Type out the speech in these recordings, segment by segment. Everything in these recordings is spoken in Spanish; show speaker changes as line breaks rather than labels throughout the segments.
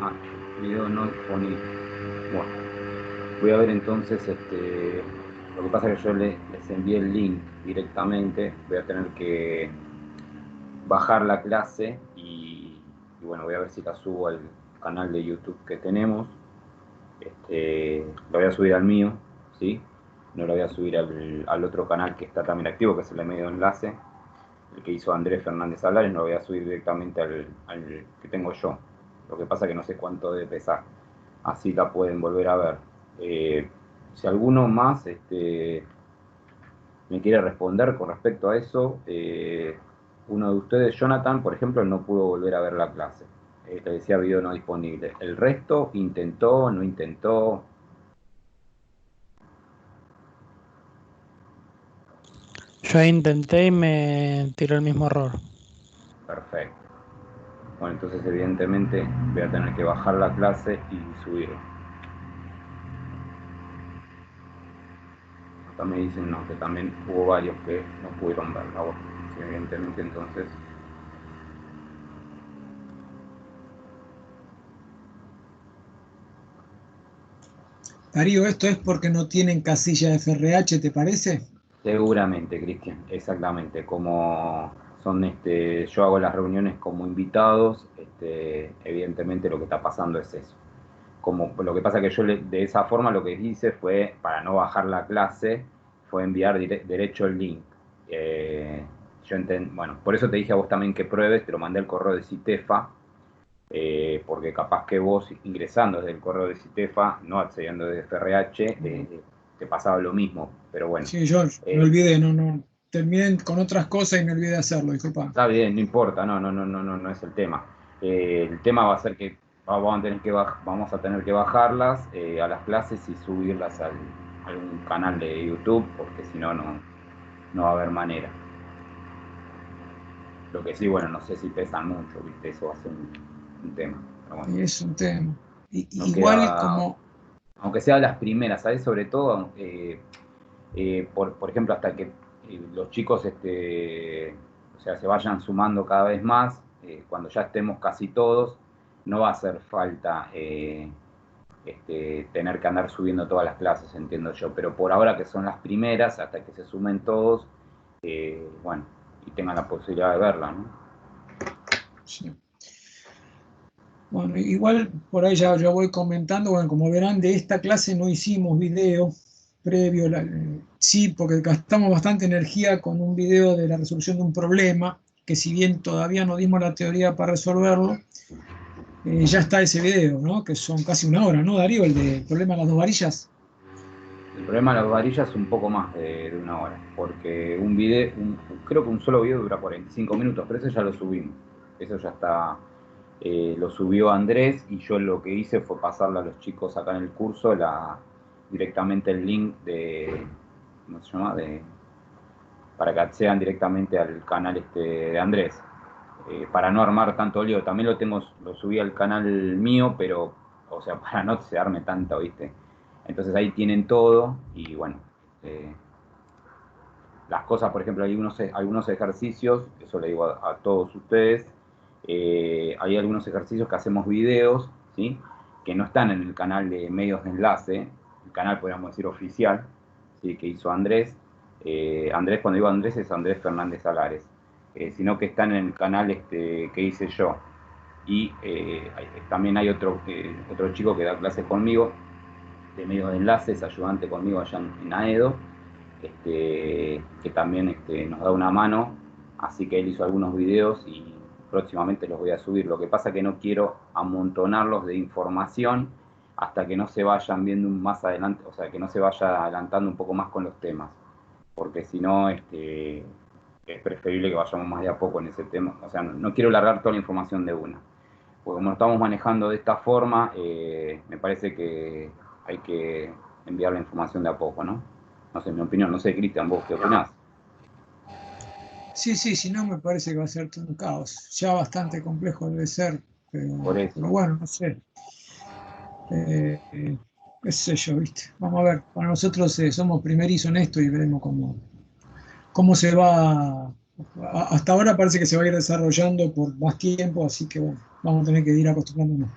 Ah, video no disponible. Bueno, voy a ver entonces, lo que pasa es que yo les envié el link directamente, voy a tener que bajar la clase y bueno, voy a ver si la subo al canal de YouTube que tenemos. Lo voy a subir al mío, ¿sí? No lo voy a subir al otro canal que está también activo, que es el de Medio Enlace, el que hizo Andrés Fernández Alares, no lo voy a subir directamente al que tengo yo. Lo que pasa es que no sé cuánto debe pesar. Así la pueden volver a ver. Si alguno más me quiere responder con respecto a eso, uno de ustedes, Jonathan, por ejemplo, no pudo volver a ver la clase. Le decía video no disponible. El resto intentó, no intentó.
Yo intenté y me tiró el mismo error.
Perfecto. Bueno, entonces evidentemente voy a tener que bajar la clase y subirla. Acá me dicen no, que también hubo varios que no pudieron verla. Bueno, sí, evidentemente entonces.
Darío, ¿esto es porque no tienen casilla de FRH, te parece?
Seguramente, Cristian, exactamente. Como son, yo hago las reuniones como invitados, evidentemente lo que está pasando es eso. Como lo que pasa que yo de esa forma lo que hice fue, para no bajar la clase, fue enviar derecho el link. Bueno, por eso te dije a vos también que pruebes, te lo mandé al correo de Citefa, porque capaz que vos ingresando desde el correo de Citefa, no accediendo desde FRH, te pasaba lo mismo, pero bueno.
Sí, yo me olvidé, no. Terminé con otras cosas y me olvidé de hacerlo, disculpa.
Está bien, no importa, no es el tema. El tema va a ser que vamos a tener que bajarlas a las clases y subirlas a algún canal de YouTube, porque si no, no va a haber manera. Lo que sí, bueno, no sé si pesan mucho, ¿viste? Eso va a ser un tema. Pero bueno,
Y es un tema.
no
Igual
queda,
como...
aunque sea las primeras, ¿sabes? Sobre todo, por ejemplo, hasta que los chicos o sea, se vayan sumando cada vez más, cuando ya estemos casi todos, no va a hacer falta tener que andar subiendo todas las clases, entiendo yo, pero por ahora que son las primeras, hasta que se sumen todos, bueno, y tengan la posibilidad de verla, ¿no?
Sí. Bueno, igual por ahí ya voy comentando, bueno, como verán, de esta clase no hicimos video previo, sí, porque gastamos bastante energía con un video de la resolución de un problema, que si bien todavía no dimos la teoría para resolverlo, ya está ese video, ¿no? Que son casi una hora, ¿no, Darío? El de problema de las dos varillas.
El problema de las varillas es un poco más de una hora, porque un video, creo que un solo video dura 45 minutos, pero eso ya lo subimos. Eso ya está, lo subió Andrés y yo lo que hice fue pasarle a los chicos acá en el curso directamente el link ¿cómo se llama? Para que accedan directamente al canal de Andrés. Para no armar tanto lío, también lo subí al canal mío, pero, o sea, para no se arme tanto, ¿viste? Entonces ahí tienen todo y bueno, las cosas, por ejemplo, hay algunos ejercicios, eso le digo a todos ustedes, hay algunos ejercicios que hacemos videos, ¿sí? Que no están en el canal de medios de enlace, el canal podríamos decir oficial, ¿sí? Que hizo Andrés. Andrés, cuando digo Andrés, es Andrés Fernández Alares, sino que están en el canal que hice yo. Y también hay otro chico que da clases conmigo, de medios de enlace, es ayudante conmigo allá en AEDO, que también nos da una mano, así que él hizo algunos videos y próximamente los voy a subir. Lo que pasa es que no quiero amontonarlos de información hasta que no se vayan viendo más adelante, o sea, que no se vaya adelantando un poco más con los temas, porque si no, es preferible que vayamos más de a poco en ese tema. O sea, no quiero largar toda la información de una. Porque como lo estamos manejando de esta forma, me parece que hay que enviar la información de a poco, ¿no? No sé, mi opinión, no sé, Cristian, vos qué opinás.
Sí, si no me parece que va a ser todo un caos. Ya bastante complejo debe ser,
Por
pero
eso.
bueno, no sé. Qué sé yo, ¿viste? Vamos a ver. Para nosotros somos primerizos en esto y veremos cómo se va. Hasta ahora parece que se va a ir desarrollando por más tiempo, así que bueno, vamos a tener que ir acostumbrándonos.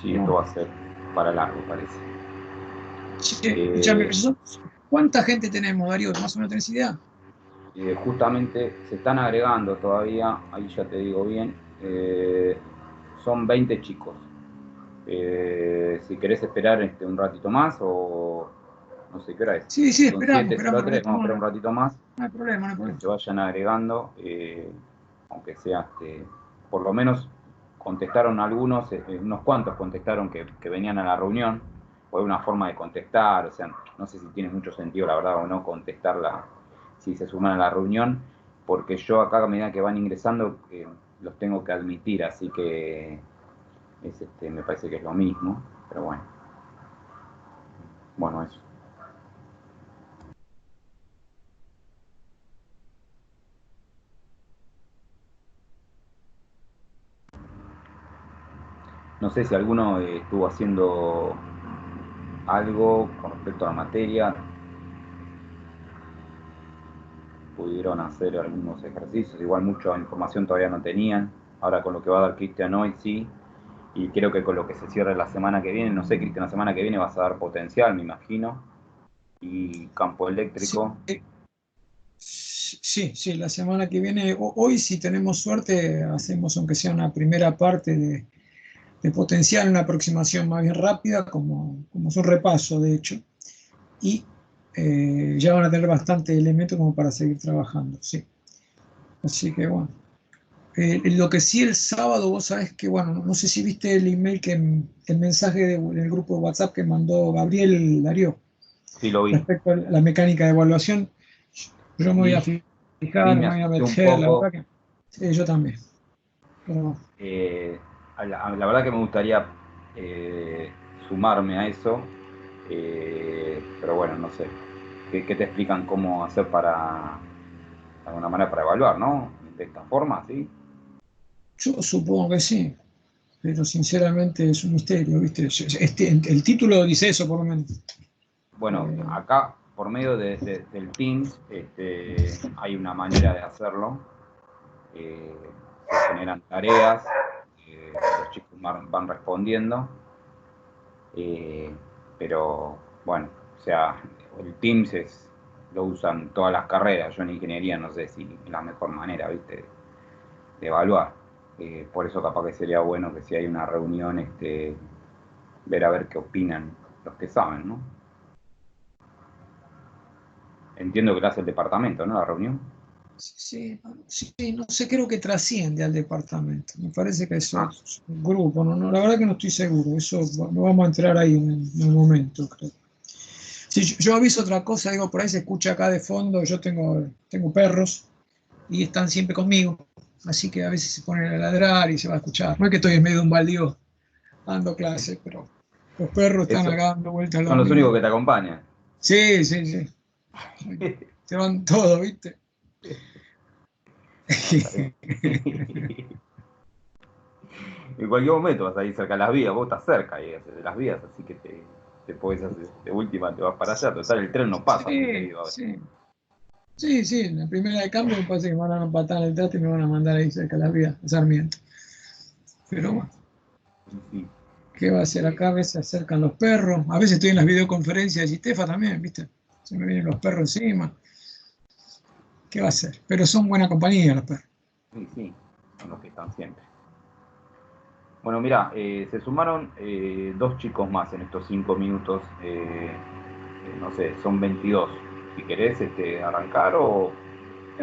Sí, esto va a ser para largo, parece.
Escuchame, ¿cuánta gente tenemos, Darío? ¿Más o menos tenés idea?
Justamente se están agregando todavía, ahí ya te digo bien, son 20 chicos. Si querés esperar un ratito más o no sé qué hora es.
Sí, sí,
Son
esperamos un
7:03,
ratito
vamos a
más.
esperar un ratito más.
No hay problema, no hay
Que
problema.
se vayan agregando, aunque sea, por lo menos contestaron algunos, unos cuantos contestaron que venían a la reunión, o hay una forma de contestar, o sea, no sé si tiene mucho sentido, la verdad, o no contestarla si se suman a la reunión, porque yo acá a medida que van ingresando los tengo que admitir, así que me parece que es lo mismo, pero bueno. Bueno, eso. No sé si alguno estuvo haciendo algo con respecto a la materia, pudieron hacer algunos ejercicios, igual mucha información todavía no tenían, ahora con lo que va a dar Cristian hoy sí, y creo que con lo que se cierre la semana que viene, no sé, Cristian, la semana que viene vas a dar potencial, me imagino, y campo
Sí,
eléctrico.
sí, sí, la semana que viene, hoy si tenemos suerte, hacemos aunque sea una primera parte de potencial, una aproximación más bien rápida, como es un repaso, de hecho, y ya van a tener bastante elementos como para seguir trabajando, sí. Así que bueno. Lo que sí el sábado, vos sabés que, bueno, no sé si viste el email el mensaje del grupo de WhatsApp que mandó Gabriel Darío
Sí, lo vi.
respecto a la mecánica de evaluación. Yo me voy a
Y sí,
fijar,
me
me voy a
asusté un
meter, la
poco.
verdad que sí, yo también. Pero,
Eh, la verdad que me gustaría sumarme a eso, pero bueno, no sé. ¿Qué te explican cómo hacer para, de alguna manera, para evaluar, ¿no? De esta forma, ¿sí?
yo supongo que sí, pero sinceramente es un misterio, ¿viste? El título dice eso, por lo menos.
Bueno,
Eh,
acá, por medio del Teams, hay una manera de hacerlo. Se generan tareas, los chicos van respondiendo, eh, pero bueno, o sea, el Teams lo usan todas las carreras. Yo en ingeniería no sé si es la mejor manera, ¿viste? De evaluar. Por eso capaz que sería bueno que si hay una reunión, ver a ver qué opinan los que saben, ¿no? Entiendo que lo hace el departamento, ¿no? La reunión.
sí, sí, no sé, creo que trasciende al departamento. Me parece que eso
Ah,
es un grupo, no, la verdad que no estoy seguro. Eso lo vamos a entrar ahí en un momento, creo. Sí, yo aviso otra cosa, digo, por ahí se escucha acá de fondo, yo tengo perros y están siempre conmigo, así que a veces se ponen a ladrar y se va a escuchar. No es que estoy en medio de un baldío dando clases, pero los perros están
eso.
acá dando vueltas a
Son
los
los únicos
míos.
que te acompañan.
Sí, sí, sí. Se van todos, ¿viste?
No, está bien. En cualquier momento vas a ir cerca de las vías, vos estás cerca de las vías, así que te podés hacer, de última te vas para allá, total el tren no pasa muy
Sí,
seguido ahora.
sí. Sí, sí, en la primera de cambio me parece que me van a empatar en el trato y me van a mandar ahí cerca de la vía, a Sarmiento. Pero bueno,
Y sí,
¿qué va a hacer
eh,
acá? A veces se acercan los perros, a veces estoy en las videoconferencias de Citefa también, ¿viste? Se me vienen los perros encima. ¿Qué va a hacer? Pero son buena compañía los perros.
sí, sí, son los que están siempre. Bueno, mira, se sumaron dos chicos más en estos 5 minutos, no sé, son 22. Si querés arrancar o...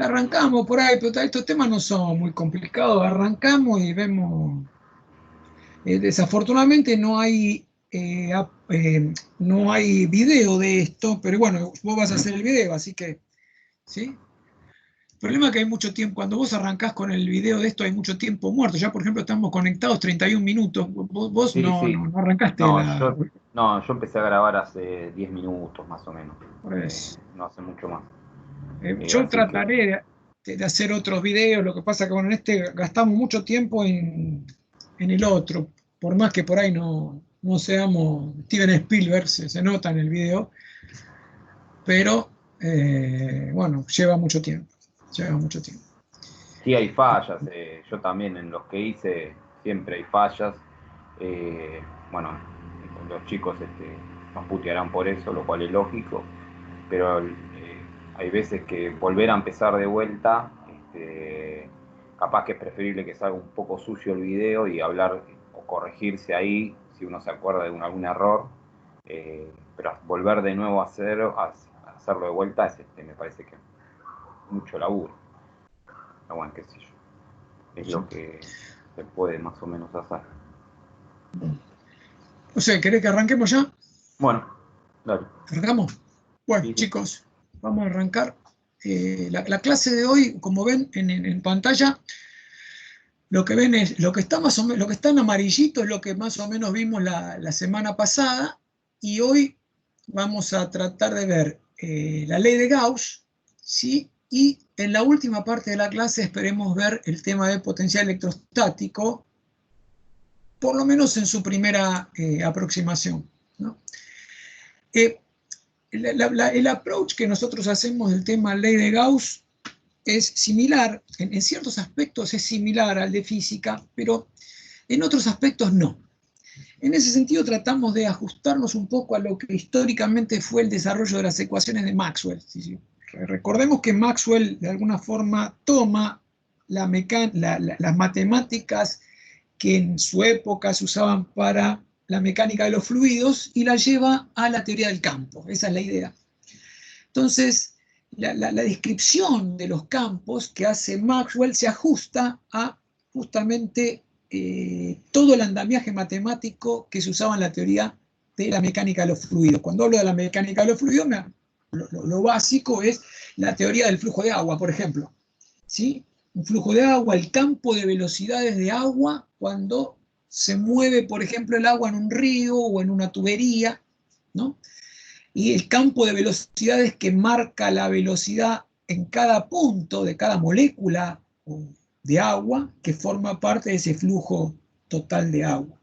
Arrancamos por ahí, pero estos temas no son muy complicados. Arrancamos y vemos. Desafortunadamente no hay video de esto, pero bueno, vos vas a hacer el video, así que, ¿sí? El problema es que hay mucho tiempo, cuando vos arrancás con el video de esto hay mucho tiempo muerto. Ya, por ejemplo, estamos conectados 31 minutos. Vos
Sí, sí.
no arrancaste
No,
la...
yo empecé a grabar hace 10 minutos más o menos,
Por eso.
no hace mucho más.
Yo
Así que...
trataré de hacer otros videos, lo que pasa que bueno, en este gastamos mucho tiempo en el otro, por más que por ahí no seamos Steven Spielberg, se nota en el video, pero bueno, lleva mucho tiempo, lleva mucho tiempo.
Sí hay fallas, yo también en los que hice siempre hay fallas, bueno, los chicos nos putearán por eso, lo cual es lógico, pero hay veces que volver a empezar de vuelta, capaz que es preferible que salga un poco sucio el video y hablar o corregirse ahí si uno se acuerda de algún error, pero volver de nuevo a hacerlo de vuelta me parece que mucho laburo. Pero bueno, qué sé yo, es lo que se puede más o menos hacer.
O sea, ¿querés que arranquemos ya?
Bueno, dale.
¿Arrancamos? Bueno,
Sí.
chicos, vamos a arrancar. La clase de hoy, como ven en pantalla, lo que ven es lo que está más o menos, lo que está en amarillito es lo que más o menos vimos la semana pasada, y hoy vamos a tratar de ver la ley de Gauss, ¿sí? Y en la última parte de la clase esperemos ver el tema del potencial electrostático, por lo menos en su primera aproximación, ¿no? El approach que nosotros hacemos del tema ley de Gauss es similar, en ciertos aspectos es similar al de física, pero en otros aspectos no. En ese sentido tratamos de ajustarnos un poco a lo que históricamente fue el desarrollo de las ecuaciones de Maxwell. Recordemos que Maxwell de alguna forma toma las matemáticas que en su época se usaban para la mecánica de los fluidos y la lleva a la teoría del campo. Esa es la idea. Entonces, la descripción de los campos que hace Maxwell se ajusta a justamente todo el andamiaje matemático que se usaba en la teoría de la mecánica de los fluidos. Cuando hablo de la mecánica de los fluidos, lo básico es la teoría del flujo de agua, por ejemplo. ¿Sí? Un flujo de agua, el campo de velocidades de agua cuando se mueve, por ejemplo, el agua en un río o en una tubería, ¿no? Y el campo de velocidades que marca la velocidad en cada punto de cada molécula de agua que forma parte de ese flujo total de agua.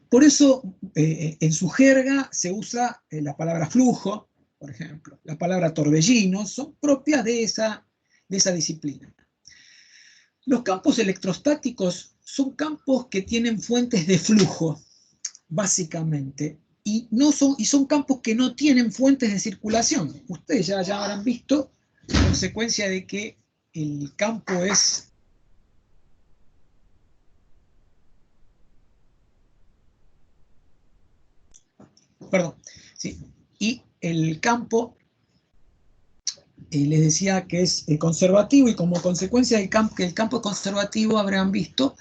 Por eso, en su jerga se usa la palabra flujo, por ejemplo, la palabra torbellino, son propias de esa disciplina. Los campos electrostáticos son campos que tienen fuentes de flujo, básicamente, y son campos que no tienen fuentes de circulación. Ustedes ya habrán visto, a consecuencia de que el campo es... Perdón, sí, y el campo, les decía que es conservativo, y como consecuencia del que el campo es conservativo, habrán visto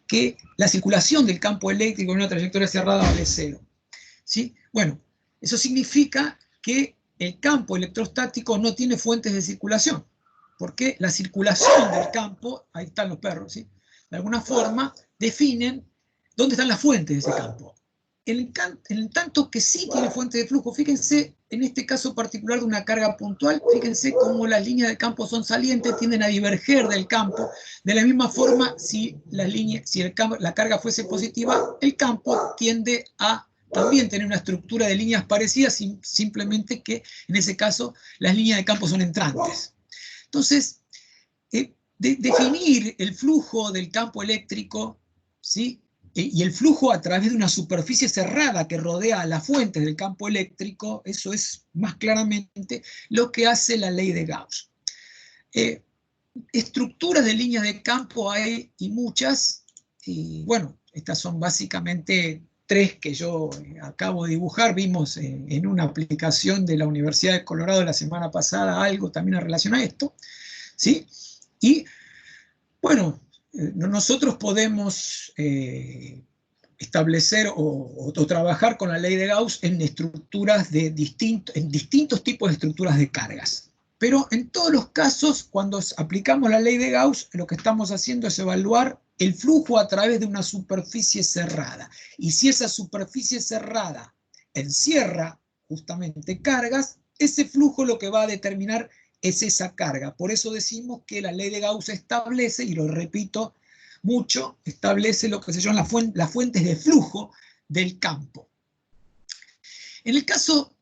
que la circulación del campo eléctrico en una trayectoria cerrada vale cero. ¿Sí? Bueno, eso significa que el campo electrostático no tiene fuentes de circulación, porque la circulación del campo, ahí están los perros, ¿sí? De alguna forma definen dónde están las fuentes de ese campo. En tanto que sí tiene fuente de flujo, fíjense en este caso particular de una carga puntual, fíjense cómo las líneas de campo son salientes, tienden a diverger del campo. De la misma forma, si la carga fuese positiva, el campo tiende a también tener una estructura de líneas parecidas, simplemente que en ese caso las líneas de campo son entrantes. Entonces, definir el flujo del campo eléctrico, ¿sí? Y el flujo a través de una superficie cerrada que rodea a las fuentes del campo eléctrico, eso es más claramente lo que hace la ley de Gauss. Estructuras de líneas de campo hay y muchas, y bueno, estas son básicamente tres que yo acabo de dibujar. Vimos en una aplicación de la Universidad de Colorado la semana pasada algo también en relación a esto, ¿sí? Y bueno, nosotros podemos establecer o trabajar con la ley de Gauss en estructuras en distintos tipos de estructuras de cargas. Pero en todos los casos, cuando aplicamos la ley de Gauss, lo que estamos haciendo es evaluar el flujo a través de una superficie cerrada. Y si esa superficie cerrada encierra justamente cargas, ese flujo lo que va a determinar es esa carga. Por eso decimos que la ley de Gauss establece, y lo repito mucho, establece lo que se llaman las fuentes de flujo del campo. En el caso,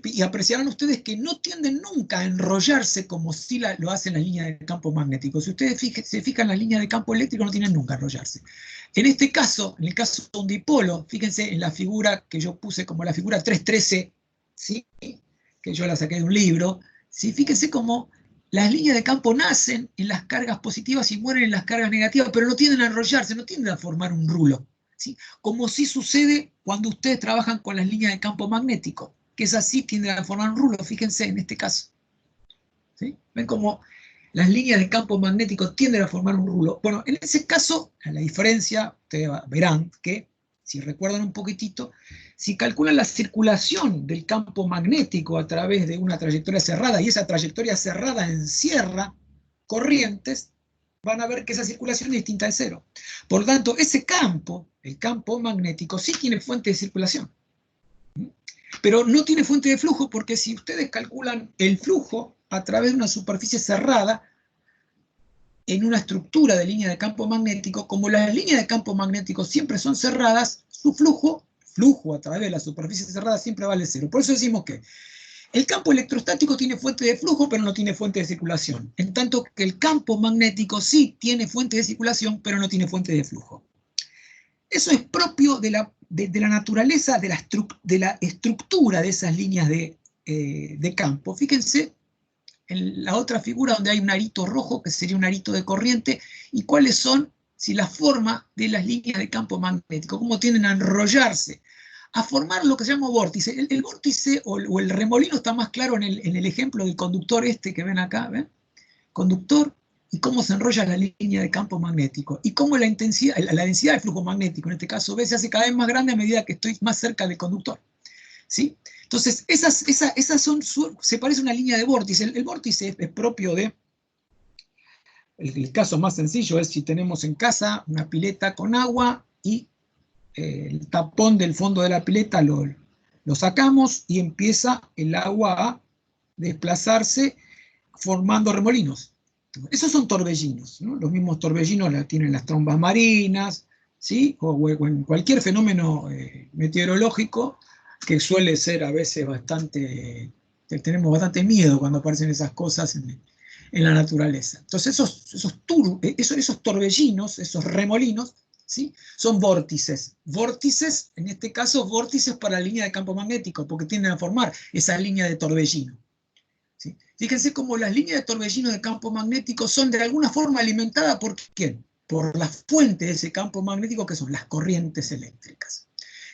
y apreciarán ustedes que no tienden nunca a enrollarse como si lo hacen las líneas de campo magnético. Si ustedes se fijan, las líneas de campo eléctrico no tienen nunca a enrollarse. En este caso, en el caso de un dipolo, fíjense en la figura que yo puse como la figura 313, ¿sí? Que yo la saqué de un libro, ¿sí? Fíjense cómo las líneas de campo nacen en las cargas positivas y mueren en las cargas negativas, pero no tienden a enrollarse, no tienden a formar un rulo, ¿sí? Como sí sucede cuando ustedes trabajan con las líneas de campo magnético, que es así, tienden a formar un rulo, fíjense en este caso. ¿Sí? ¿Ven cómo las líneas de campo magnético tienden a formar un rulo? Bueno, en ese caso, a la diferencia, ustedes verán que, si recuerdan un poquitito, si calculan la circulación del campo magnético a través de una trayectoria cerrada, y esa trayectoria cerrada encierra corrientes, van a ver que esa circulación es distinta de cero. Por lo tanto, ese campo, el campo magnético, sí tiene fuente de circulación. Pero no tiene fuente de flujo, porque si ustedes calculan el flujo a través de una superficie cerrada, en una estructura de línea de campo magnético, como las líneas de campo magnético siempre son cerradas, su flujo a través de la superficie cerrada siempre vale cero. Por eso decimos que el campo electrostático tiene fuente de flujo, pero no tiene fuente de circulación. En tanto que el campo magnético sí tiene fuente de circulación, pero no tiene fuente de flujo. Eso es propio de la naturaleza, de la estructura de esas líneas de campo. Fíjense en la otra figura donde hay un arito rojo, que sería un arito de corriente, y cuáles son, si la forma de las líneas de campo magnético, cómo tienden a enrollarse, a formar lo que se llama vórtice. El vórtice o el remolino está más claro en el ejemplo del conductor este que ven acá, ¿ven? Conductor, y cómo se enrolla la línea de campo magnético, y cómo la densidad del flujo magnético, en este caso B, se hace cada vez más grande a medida que estoy más cerca del conductor. ¿Sí? Entonces, se parece a una línea de vórtice. El vórtice es propio de... El caso más sencillo es si tenemos en casa una pileta con agua y el tapón del fondo de la pileta lo sacamos y empieza el agua a desplazarse formando remolinos. Esos son torbellinos, ¿no? Los mismos torbellinos la tienen las trombas marinas, ¿sí? o en cualquier fenómeno meteorológico, que suele ser a veces bastante, tenemos bastante miedo cuando aparecen esas cosas en la naturaleza. Entonces esos torbellinos, esos remolinos, ¿sí? Son vórtices. Vórtices, en este caso, vórtices para la línea de campo magnético, porque tienden a formar esa línea de torbellino. ¿Sí? Fíjense cómo las líneas de torbellino de campo magnético son de alguna forma alimentadas por ¿quién? Por la fuente de ese campo magnético, que son las corrientes eléctricas.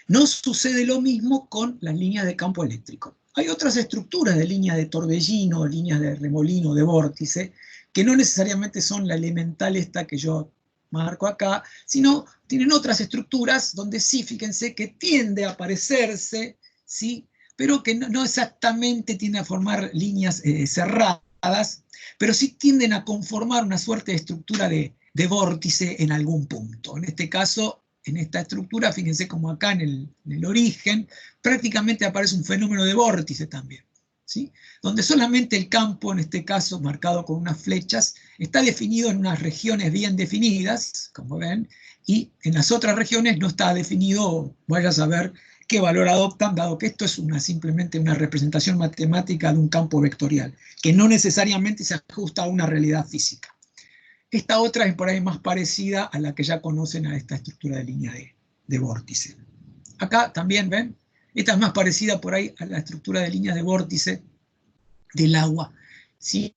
No sucede lo mismo con las líneas de campo eléctrico. Hay otras estructuras de líneas de torbellino, líneas de remolino, de vórtice, que no necesariamente son la elemental esta que yo marco acá, sino tienen otras estructuras donde sí, fíjense que tiende a parecerse, ¿sí? Pero que no exactamente tienden a formar líneas cerradas, pero sí tienden a conformar una suerte de estructura de vórtice en algún punto. En este caso, en esta estructura, fíjense como acá en el origen, prácticamente aparece un fenómeno de vórtice también, ¿sí? Donde solamente el campo, en este caso marcado con unas flechas, está definido en unas regiones bien definidas, como ven, y en las otras regiones no está definido, vaya a saber qué valor adoptan, dado que esto es simplemente una representación matemática de un campo vectorial, que no necesariamente se ajusta a una realidad física. Esta otra es por ahí más parecida a la que ya conocen a esta estructura de línea de vórtice. Acá también, ¿ven? Esta es más parecida por ahí a la estructura de línea de vórtice del agua, ¿sí?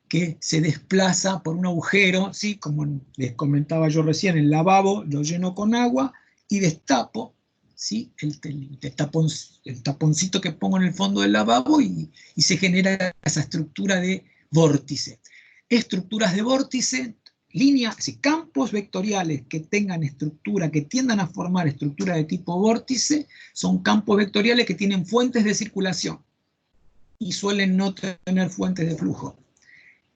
Que se desplaza por un agujero, ¿sí? Como les comentaba yo recién, el lavabo lo lleno con agua y destapo, ¿sí? el taponcito que pongo en el fondo del lavabo y se genera esa estructura de vórtice. Estructuras de vórtice, líneas, campos vectoriales que tengan estructura, que tiendan a formar estructura de tipo vórtice, son campos vectoriales que tienen fuentes de circulación y suelen no tener fuentes de flujo.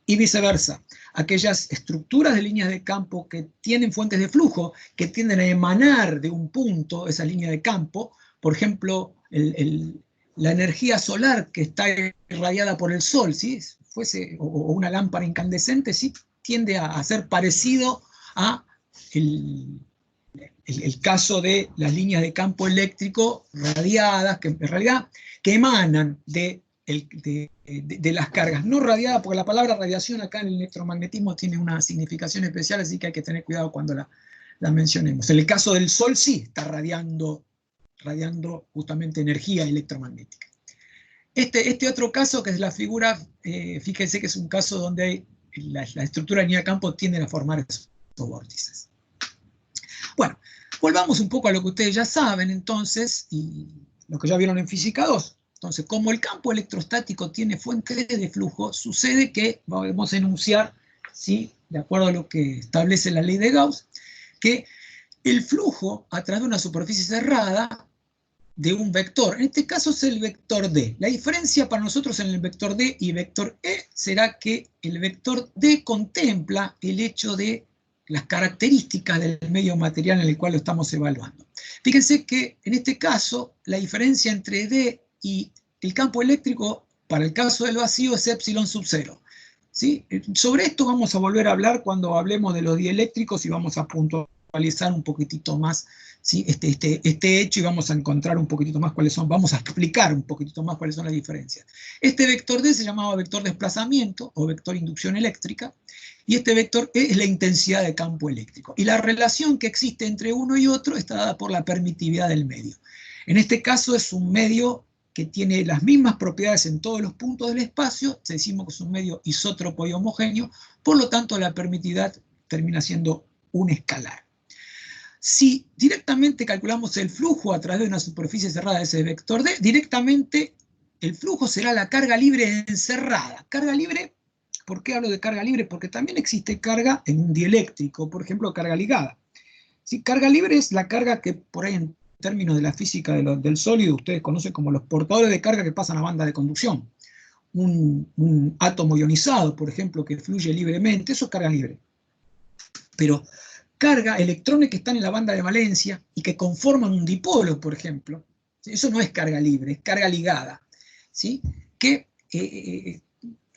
Y viceversa, aquellas estructuras de líneas de campo que tienen fuentes de flujo, que tienden a emanar de un punto esa línea de campo, por ejemplo, la energía solar que está irradiada por el sol, ¿sí? o una lámpara incandescente, ¿sí? Tiende a ser parecido a el caso de las líneas de campo eléctrico radiadas, que en realidad que emanan de las cargas, no radiadas, porque la palabra radiación acá en el electromagnetismo tiene una significación especial, así que hay que tener cuidado cuando la mencionemos. En el caso del Sol sí, está radiando justamente energía electromagnética. Este otro caso, que es la figura, fíjense que es un caso donde la estructura de línea de campo tienden a formar esos vórtices. Bueno, volvamos un poco a lo que ustedes ya saben entonces, y lo que ya vieron en física 2. Entonces, como el campo electrostático tiene fuente de flujo, sucede que vamos a enunciar, ¿sí?, de acuerdo a lo que establece la ley de Gauss, que el flujo a través de una superficie cerrada de un vector, en este caso es el vector D. La diferencia para nosotros en el vector D y vector E será que el vector D contempla el hecho de las características del medio material en el cual lo estamos evaluando. Fíjense que en este caso la diferencia entre D y el campo eléctrico para el caso del vacío es epsilon sub 0. ¿Sí? Sobre esto vamos a volver a hablar cuando hablemos de los dieléctricos y vamos a puntualizar un poquitito más, ¿sí?, este hecho, y vamos a encontrar un poquitito más cuáles son, vamos a explicar un poquitito más cuáles son las diferencias. Este vector D se llamaba vector desplazamiento o vector inducción eléctrica, y este vector E es la intensidad de campo eléctrico. Y la relación que existe entre uno y otro está dada por la permitividad del medio. En este caso es un medio que tiene las mismas propiedades en todos los puntos del espacio, decimos que es un medio isótropo y homogéneo, por lo tanto la permitividad termina siendo un escalar. Si directamente calculamos el flujo a través de una superficie cerrada de ese vector D, directamente el flujo será la carga libre encerrada. Carga libre, ¿por qué hablo de carga libre? Porque también existe carga en un dieléctrico, por ejemplo, carga ligada. ¿Sí? Carga libre es la carga que por ahí en términos de la física del sólido ustedes conocen como los portadores de carga que pasan a banda de conducción. Un átomo ionizado, por ejemplo, que fluye libremente, eso es carga libre. Pero carga, electrones que están en la banda de valencia y que conforman un dipolo, por ejemplo, eso no es carga libre, es carga ligada, ¿sí? Que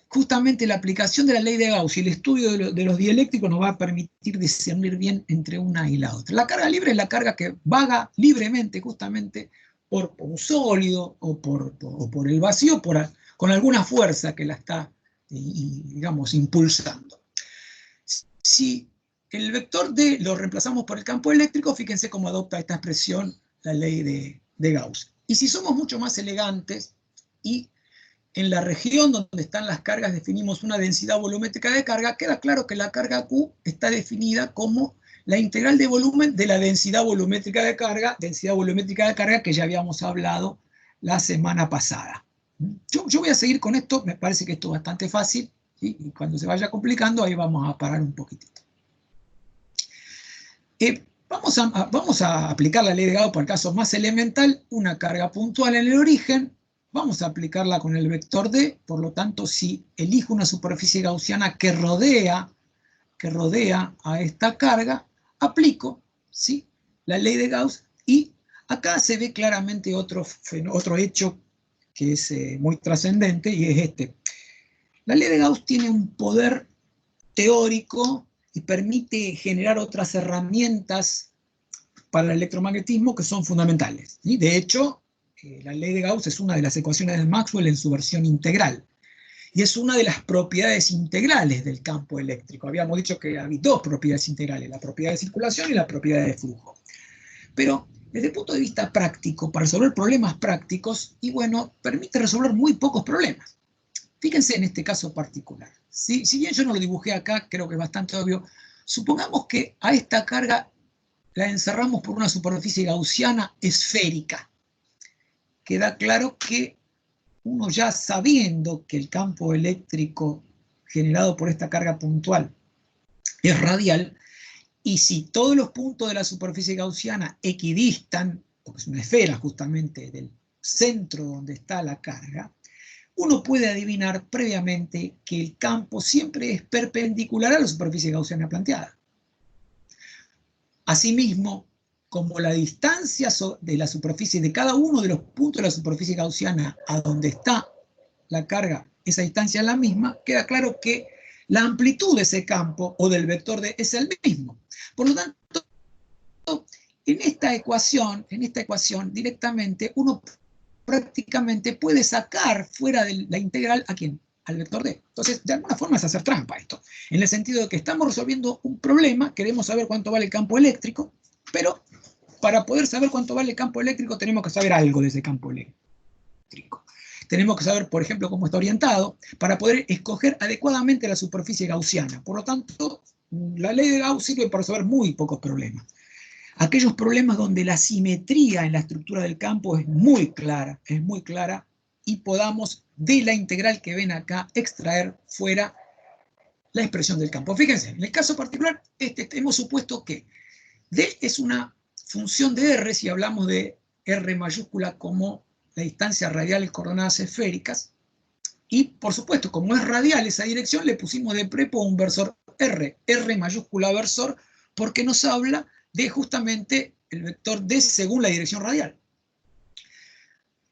justamente la aplicación de la ley de Gauss y el estudio de los dieléctricos nos va a permitir discernir bien entre una y la otra. La carga libre es la carga que vaga libremente justamente por un sólido o por el vacío, con alguna fuerza que la está, digamos, impulsando. Si el vector D lo reemplazamos por el campo eléctrico, fíjense cómo adopta esta expresión la ley de Gauss. Y si somos mucho más elegantes y en la región donde están las cargas definimos una densidad volumétrica de carga, queda claro que la carga Q está definida como la integral de volumen de la densidad volumétrica de carga que ya habíamos hablado la semana pasada. Yo voy a seguir con esto, me parece que esto es bastante fácil, ¿sí? Y cuando se vaya complicando ahí vamos a parar un poquitito. Vamos a aplicar la ley de Gauss para el caso más elemental, una carga puntual en el origen. Vamos a aplicarla con el vector D, por lo tanto, si elijo una superficie gaussiana que rodea a esta carga, aplico, ¿sí?, la ley de Gauss, y acá se ve claramente otro hecho que es muy trascendente, y es este. La ley de Gauss tiene un poder teórico y permite generar otras herramientas para el electromagnetismo que son fundamentales, ¿sí? De hecho, la ley de Gauss es una de las ecuaciones de Maxwell en su versión integral. Y es una de las propiedades integrales del campo eléctrico. Habíamos dicho que había dos propiedades integrales, la propiedad de circulación y la propiedad de flujo. Pero desde el punto de vista práctico, para resolver problemas prácticos, y bueno, permite resolver muy pocos problemas. Fíjense en este caso particular. Si bien yo no lo dibujé acá, creo que es bastante obvio, supongamos que a esta carga la encerramos por una superficie gaussiana esférica. Queda claro que uno ya sabiendo que el campo eléctrico generado por esta carga puntual es radial, y si todos los puntos de la superficie gaussiana equidistan, porque es una esfera justamente del centro donde está la carga, uno puede adivinar previamente que el campo siempre es perpendicular a la superficie gaussiana planteada. Asimismo, como la distancia de la superficie de cada uno de los puntos de la superficie gaussiana a donde está la carga, esa distancia es la misma, queda claro que la amplitud de ese campo o del vector D es el mismo. Por lo tanto, en esta ecuación directamente uno prácticamente puede sacar fuera de la integral ¿a quién? al vector D. Entonces, de alguna forma es hacer trampa esto, en el sentido de que estamos resolviendo un problema, queremos saber cuánto vale el campo eléctrico, pero para poder saber cuánto vale el campo eléctrico tenemos que saber algo de ese campo eléctrico. Tenemos que saber, por ejemplo, cómo está orientado, para poder escoger adecuadamente la superficie gaussiana. Por lo tanto, la ley de Gauss sirve para resolver muy pocos problemas. Aquellos problemas donde la simetría en la estructura del campo es muy clara, y podamos, de la integral que ven acá, extraer fuera la expresión del campo. Fíjense, en el caso particular, hemos supuesto que D es una función de R, si hablamos de R mayúscula como la distancia radial en coordenadas esféricas, y por supuesto, como es radial esa dirección, le pusimos de prepo un versor R, R mayúscula versor, porque nos habla de justamente el vector D según la dirección radial.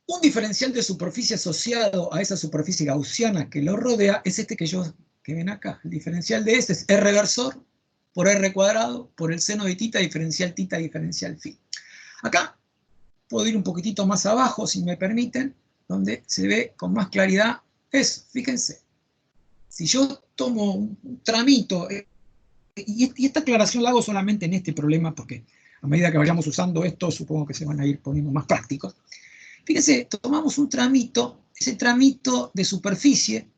Un diferencial de superficie asociado a esa superficie gaussiana que lo rodea es este que ven acá. El diferencial de este es R versor por R cuadrado por el seno de tita diferencial phi. Acá puedo ir un poquitito más abajo, si me permiten, donde se ve con más claridad eso. Fíjense, si yo tomo un tramito, y esta aclaración la hago solamente en este problema, porque a medida que vayamos usando esto, supongo que se van a ir poniendo más prácticos. Fíjense, tomamos un tramito, ese tramito de superficie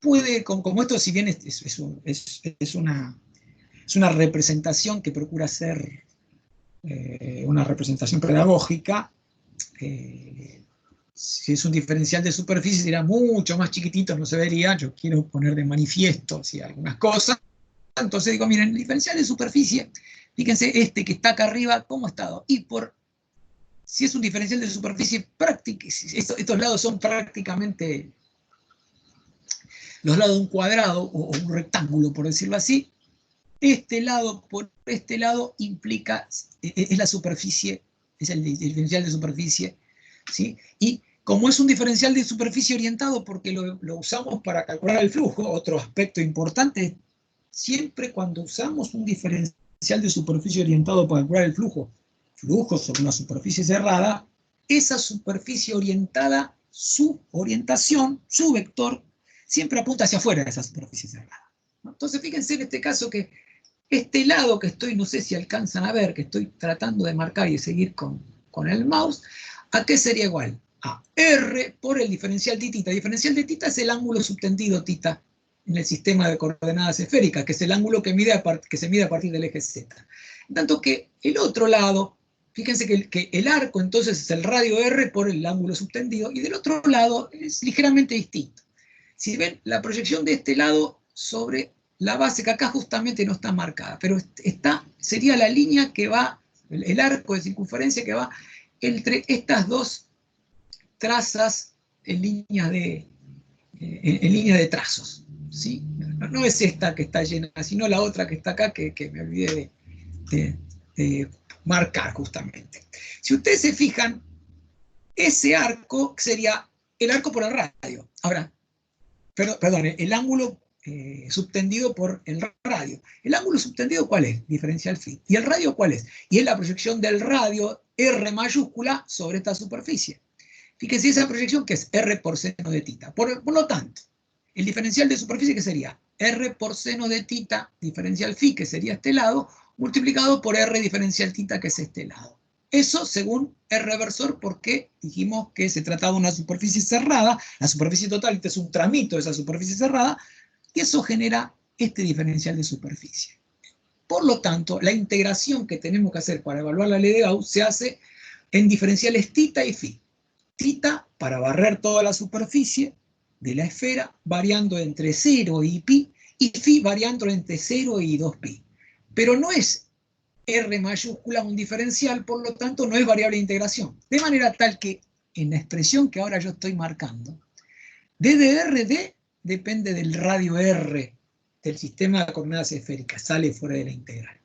puede, como esto, si bien es una representación que procura ser una representación pedagógica, si es un diferencial de superficie será mucho más chiquitito, no se vería. Yo quiero poner de manifiesto algunas cosas. Entonces digo, miren, el diferencial de superficie, fíjense este que está acá arriba, ¿cómo ha estado? Y si es un diferencial de superficie práctica, estos lados son prácticamente los lados de un cuadrado o un rectángulo, por decirlo así. Este lado por este lado implica, es la superficie, es el diferencial de superficie, ¿sí? Y como es un diferencial de superficie orientado, porque lo usamos para calcular el flujo, otro aspecto importante, siempre cuando usamos un diferencial de superficie orientado para calcular el flujo sobre una superficie cerrada, esa superficie orientada, su orientación, su vector, siempre apunta hacia afuera de esa superficie cerrada. Entonces fíjense en este caso que este lado que estoy, no sé si alcanzan a ver, que estoy tratando de marcar y de seguir con el mouse, ¿a qué sería igual? A R por el diferencial de tita. El diferencial de tita es el ángulo subtendido tita en el sistema de coordenadas esféricas, que es el ángulo que se mide a partir del eje Z. En tanto que el otro lado, fíjense que el arco entonces es el radio R por el ángulo subtendido, y del otro lado es ligeramente distinto. Si ven, la proyección de este lado sobre la base, que acá justamente no está marcada, pero sería la línea que va, el arco de circunferencia que va entre estas dos trazas en línea de trazos, ¿sí? No es esta que está llena, sino la otra que está acá, que me olvidé de marcar justamente. Si ustedes se fijan, ese arco sería el arco por el radio. Ahora, perdón, el ángulo subtendido por el radio. ¿El ángulo subtendido cuál es? Diferencial phi. ¿Y el radio cuál es? Y es la proyección del radio R mayúscula sobre esta superficie. Fíjense esa proyección que es R por seno de tita. Por lo tanto, el diferencial de superficie que sería R por seno de tita diferencial phi, que sería este lado, multiplicado por R diferencial tita, que es este lado. Eso según R versor, porque dijimos que se trataba de una superficie cerrada, la superficie total, este es un tramito de esa superficie cerrada, y eso genera este diferencial de superficie. Por lo tanto, la integración que tenemos que hacer para evaluar la ley de Gauss se hace en diferenciales tita y phi. Tita para barrer toda la superficie de la esfera, variando entre 0 y pi, y phi variando entre 0 y 2pi. Pero no es R mayúscula un diferencial, por lo tanto no es variable de integración. De manera tal que en la expresión que ahora yo estoy marcando, D de RD depende del radio R del sistema de coordenadas esféricas, sale fuera de la integral.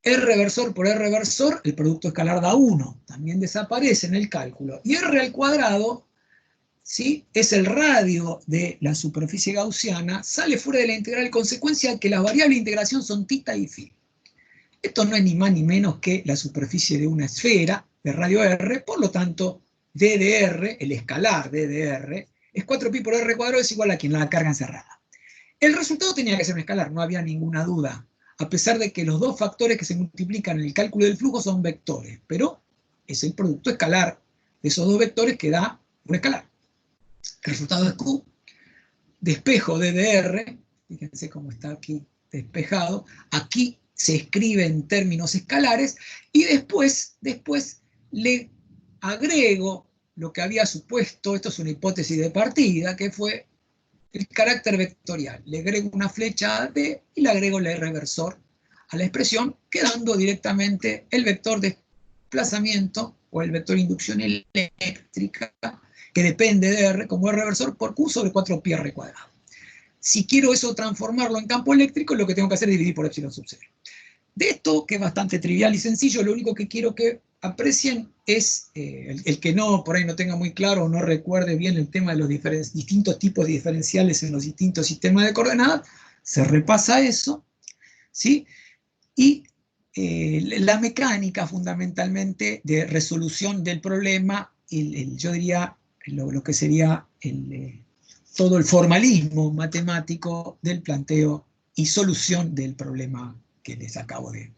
R versor por R versor, el producto escalar da 1, también desaparece en el cálculo. Y R al cuadrado, ¿sí?, es el radio de la superficie gaussiana, sale fuera de la integral, consecuencia de que las variables de integración son tita y phi. Esto no es ni más ni menos que la superficie de una esfera de radio R, por lo tanto, D de R, el escalar D de R, es 4pi por r cuadrado es igual a ¿quién? La carga encerrada. El resultado tenía que ser un escalar, no había ninguna duda, a pesar de que los dos factores que se multiplican en el cálculo del flujo son vectores, pero es el producto escalar de esos dos vectores que da un escalar. El resultado es Q, despejo de dr, fíjense cómo está aquí despejado, aquí se escribe en términos escalares, y después le agrego lo que había supuesto, esto es una hipótesis de partida, que fue el carácter vectorial. Le agrego una flecha a D y le agrego el reversor a la expresión, quedando directamente el vector de desplazamiento o el vector de inducción eléctrica, que depende de R como el reversor por Q sobre 4pi r cuadrado. Si quiero eso transformarlo en campo eléctrico, lo que tengo que hacer es dividir por epsilon sub 0. De esto, que es bastante trivial y sencillo, lo único que quiero que aprecien es, el que no, por ahí no tenga muy claro o no recuerde bien el tema de los distintos tipos de diferenciales en los distintos sistemas de coordenadas, se repasa eso, ¿sí? Y la mecánica fundamentalmente de resolución del problema, yo diría lo que sería todo el formalismo matemático del planteo y solución del problema que les acabo de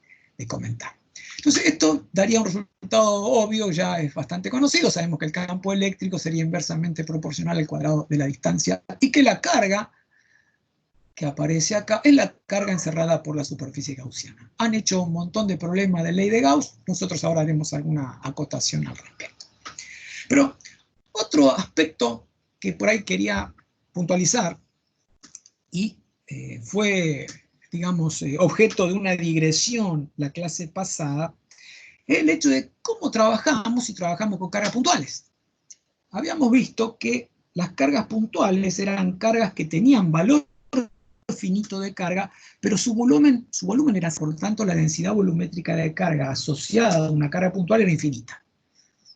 comentar. Entonces esto daría un resultado obvio, ya es bastante conocido, sabemos que el campo eléctrico sería inversamente proporcional al cuadrado de la distancia y que la carga que aparece acá es la carga encerrada por la superficie gaussiana. Han hecho un montón de problemas de ley de Gauss, nosotros ahora haremos alguna acotación al respecto. Pero otro aspecto que por ahí quería puntualizar y fue, digamos, objeto de una digresión la clase pasada, es el hecho de cómo trabajamos y trabajamos con cargas puntuales. Habíamos visto que las cargas puntuales eran cargas que tenían valor finito de carga, pero su volumen era, por lo tanto, la densidad volumétrica de carga asociada a una carga puntual era infinita.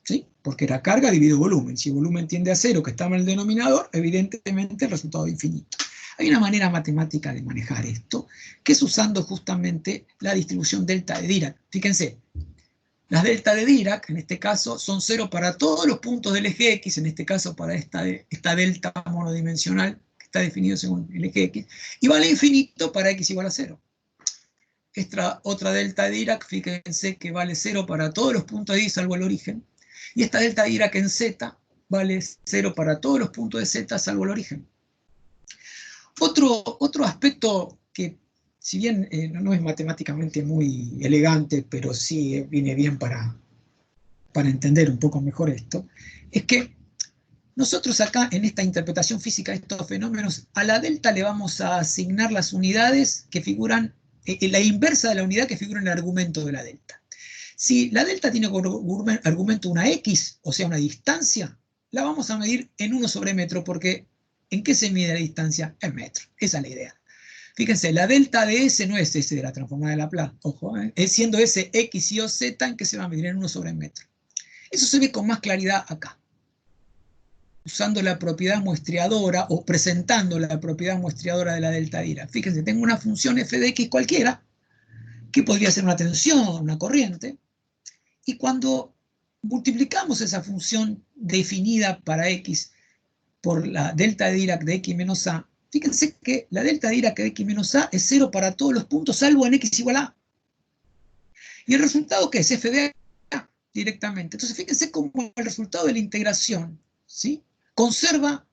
¿Sí? Porque era carga dividido volumen. Si el volumen tiende a cero, que estaba en el denominador, evidentemente el resultado es infinito. Hay una manera matemática de manejar esto, que es usando justamente la distribución delta de Dirac. Fíjense, las delta de Dirac, en este caso, son 0 para todos los puntos del eje X, en este caso para esta delta monodimensional, que está definido según el eje X, y vale infinito para X igual a 0. Esta otra delta de Dirac, fíjense que vale 0 para todos los puntos de Y salvo el origen, y esta delta de Dirac en Z vale 0 para todos los puntos de Z salvo el origen. Otro aspecto que, si bien no es matemáticamente muy elegante, pero sí viene bien para entender un poco mejor esto, es que nosotros acá, en esta interpretación física de estos fenómenos, a la delta le vamos a asignar las unidades que figuran, la inversa de la unidad que figura en el argumento de la delta. Si la delta tiene como argumento una X, o sea, una distancia, la vamos a medir en 1 sobre metro, porque ¿en qué se mide la distancia? En metro. Esa es la idea. Fíjense, la delta de S no es S de la transformada de Laplace, ojo, es siendo S X, Y o Z, ¿en qué se va a medir? En 1 sobre metro. Eso se ve con más claridad acá, usando la propiedad muestreadora o presentando la propiedad muestreadora de la delta Dirac. Fíjense, tengo una función f de x cualquiera, que podría ser una tensión, una corriente, y cuando multiplicamos esa función definida para x por la delta de Dirac de x menos a, fíjense que la delta de Dirac de x menos a es 0 para todos los puntos salvo en x igual a. Y el resultado, ¿qué es? F de a directamente. Entonces fíjense cómo el resultado de la integración, ¿sí?, conserva,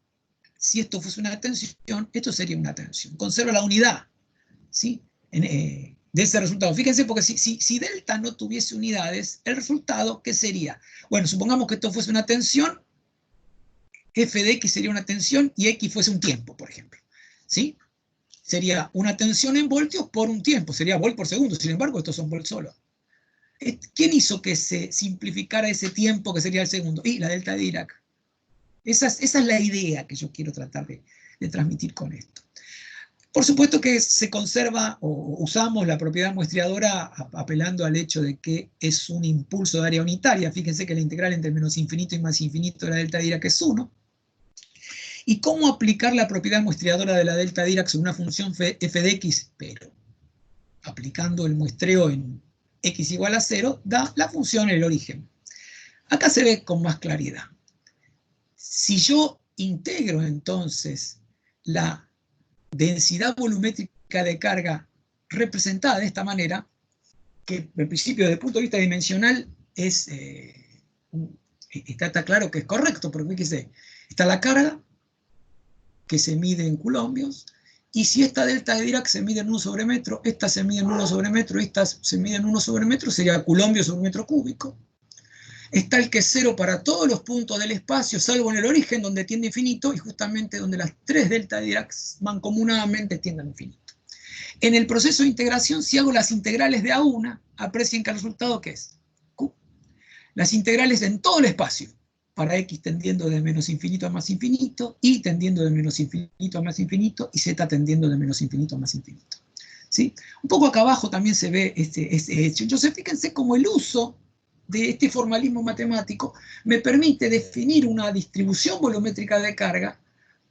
si esto fuese una tensión, esto sería una tensión, conserva la unidad, ¿sí?, de ese resultado. Fíjense, porque si delta no tuviese unidades, el resultado, ¿qué sería? Bueno, supongamos que esto fuese una tensión, f de x sería una tensión y x fuese un tiempo, por ejemplo, ¿sí? Sería una tensión en voltios por un tiempo, sería volt por segundo, sin embargo estos son volts solo. ¿Quién hizo que se simplificara ese tiempo que sería el segundo? Y la delta de Dirac. Esa es la idea que yo quiero tratar de transmitir con esto. Por supuesto que se conserva o usamos la propiedad muestreadora apelando al hecho de que es un impulso de área unitaria. Fíjense que la integral entre menos infinito y más infinito de la delta Dirac es 1. ¿Y cómo aplicar la propiedad muestreadora de la delta Dirac sobre una función f de x? Pero aplicando el muestreo en x igual a 0, da la función en el origen. Acá se ve con más claridad. Si yo integro entonces la densidad volumétrica de carga representada de esta manera, que en principio desde el punto de vista dimensional está claro que es correcto, porque fíjese, está la carga que se mide en coulombios, y si esta delta de Dirac se mide en 1 sobre metro, esta se mide en 1 sobre metro, y esta se mide en 1 sobre metro, sería coulombio sobre metro cúbico. Está el que es cero para todos los puntos del espacio, salvo en el origen, donde tiende a infinito, y justamente donde las 3 delta de Dirac mancomunadamente tienden a infinito. En el proceso de integración, si hago las integrales de A1, aprecien que el resultado, ¿qué es? Q. Las integrales en todo el espacio, para x tendiendo de menos infinito a más infinito, y tendiendo de menos infinito a más infinito, y z tendiendo de menos infinito a más infinito. ¿Sí? Un poco acá abajo también se ve este hecho. Entonces, fíjense cómo el uso de este formalismo matemático me permite definir una distribución volumétrica de carga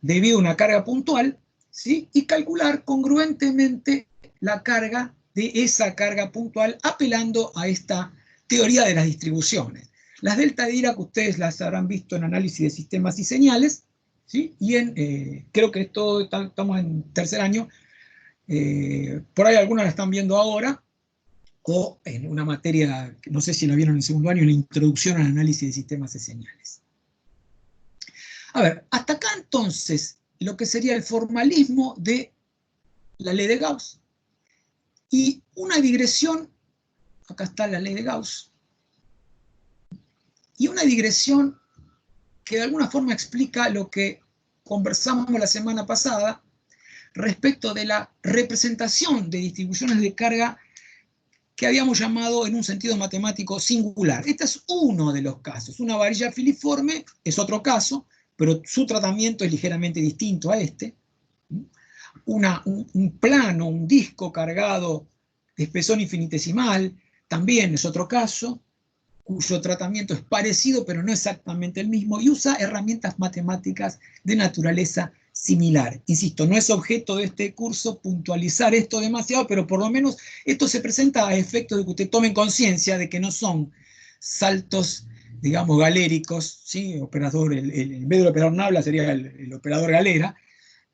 debido a una carga puntual, ¿sí? Y calcular congruentemente la carga de esa carga puntual apelando a esta teoría de las distribuciones. Las delta de Dirac ustedes las habrán visto en análisis de sistemas y señales, ¿sí? Y creo que estamos en tercer año, por ahí algunas la están viendo ahora, o en una materia, no sé si la vieron en el segundo año, la introducción al análisis de sistemas y señales. A ver, hasta acá entonces, lo que sería el formalismo de la ley de Gauss, y una digresión, acá está la ley de Gauss, y una digresión que de alguna forma explica lo que conversamos la semana pasada respecto de la representación de distribuciones de carga que habíamos llamado en un sentido matemático singular. Este es uno de los casos. Una varilla filiforme es otro caso, pero su tratamiento es ligeramente distinto a este. Un plano, un disco cargado de espesor infinitesimal, también es otro caso, cuyo tratamiento es parecido, pero no exactamente el mismo, y usa herramientas matemáticas de naturaleza similar. Insisto, no es objeto de este curso puntualizar esto demasiado, pero por lo menos esto se presenta a efectos de que usted tomen conciencia de que no son saltos, digamos, galéricos, ¿sí? Operador, en vez del operador Nabla sería el operador galera,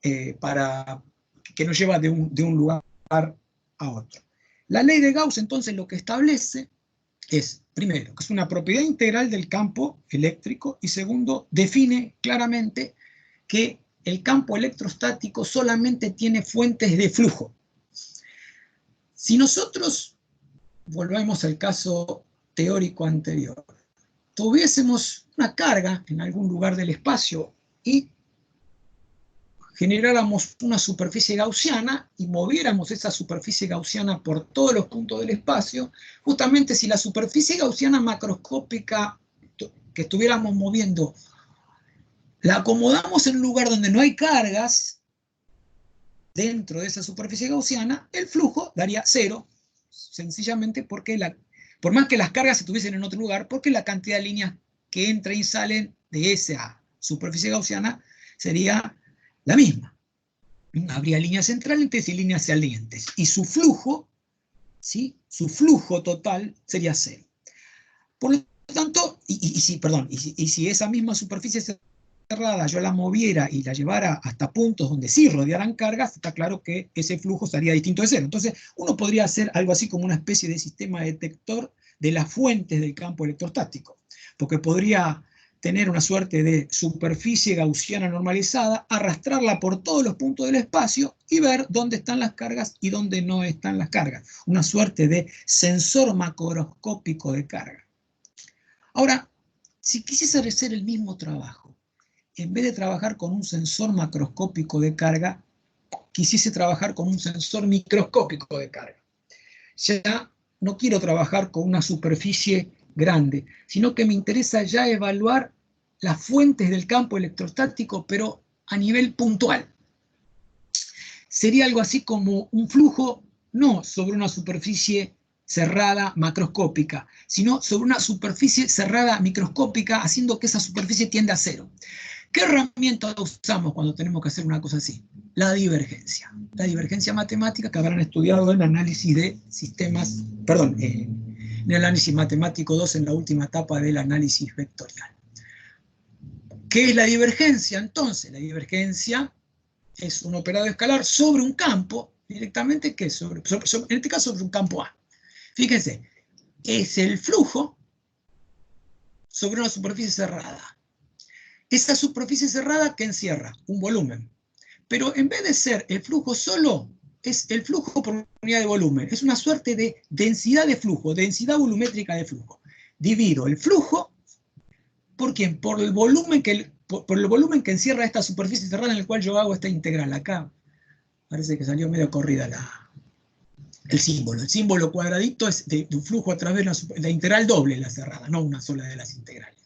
que nos lleva de un lugar a otro. La ley de Gauss, entonces, lo que establece es, primero, que es una propiedad integral del campo eléctrico, y segundo, define claramente que el campo electrostático solamente tiene fuentes de flujo. Si nosotros, volvemos al caso teórico anterior, tuviésemos una carga en algún lugar del espacio y generáramos una superficie gaussiana y moviéramos esa superficie gaussiana por todos los puntos del espacio, justamente si la superficie gaussiana macroscópica que estuviéramos moviendo la acomodamos en un lugar donde no hay cargas dentro de esa superficie gaussiana, el flujo daría cero, sencillamente porque por más que las cargas estuviesen en otro lugar, porque la cantidad de líneas que entran y salen de esa superficie gaussiana sería la misma. Habría líneas centrales y líneas salientes, y su flujo, ¿sí? Su flujo total sería cero. Por lo tanto, si esa misma superficie cerrada yo la moviera y la llevara hasta puntos donde sí rodearan cargas, está claro que ese flujo sería distinto de cero. Entonces, uno podría hacer algo así como una especie de sistema detector de las fuentes del campo electrostático, porque podría tener una suerte de superficie gaussiana normalizada, arrastrarla por todos los puntos del espacio y ver dónde están las cargas y dónde no están las cargas. Una suerte de sensor macroscópico de carga. Ahora, si quisiese hacer el mismo trabajo, en vez de trabajar con un sensor macroscópico de carga, quisiese trabajar con un sensor microscópico de carga. Ya no quiero trabajar con una superficie grande, sino que me interesa ya evaluar las fuentes del campo electrostático, pero a nivel puntual. Sería algo así como un flujo, no sobre una superficie cerrada macroscópica, sino sobre una superficie cerrada microscópica, haciendo que esa superficie tienda a cero. ¿Qué herramienta usamos cuando tenemos que hacer una cosa así? La divergencia. La divergencia matemática que habrán estudiado en análisis de sistemas, en el análisis matemático 2, en la última etapa del análisis vectorial. ¿Qué es la divergencia? Entonces, la divergencia es un operador escalar sobre un campo, directamente, que en este caso sobre un campo A. Fíjense, es el flujo sobre una superficie cerrada. Esa superficie cerrada que encierra un volumen. Pero en vez de ser el flujo solo, es el flujo por unidad de volumen. Es una suerte de densidad de flujo, densidad volumétrica de flujo. Divido el flujo, ¿por quién? Por el volumen que encierra esta superficie cerrada en la cual yo hago esta integral. Acá parece que salió medio corrida el símbolo. El símbolo cuadradito es de un flujo a través de la integral doble, la cerrada, no una sola de las integrales.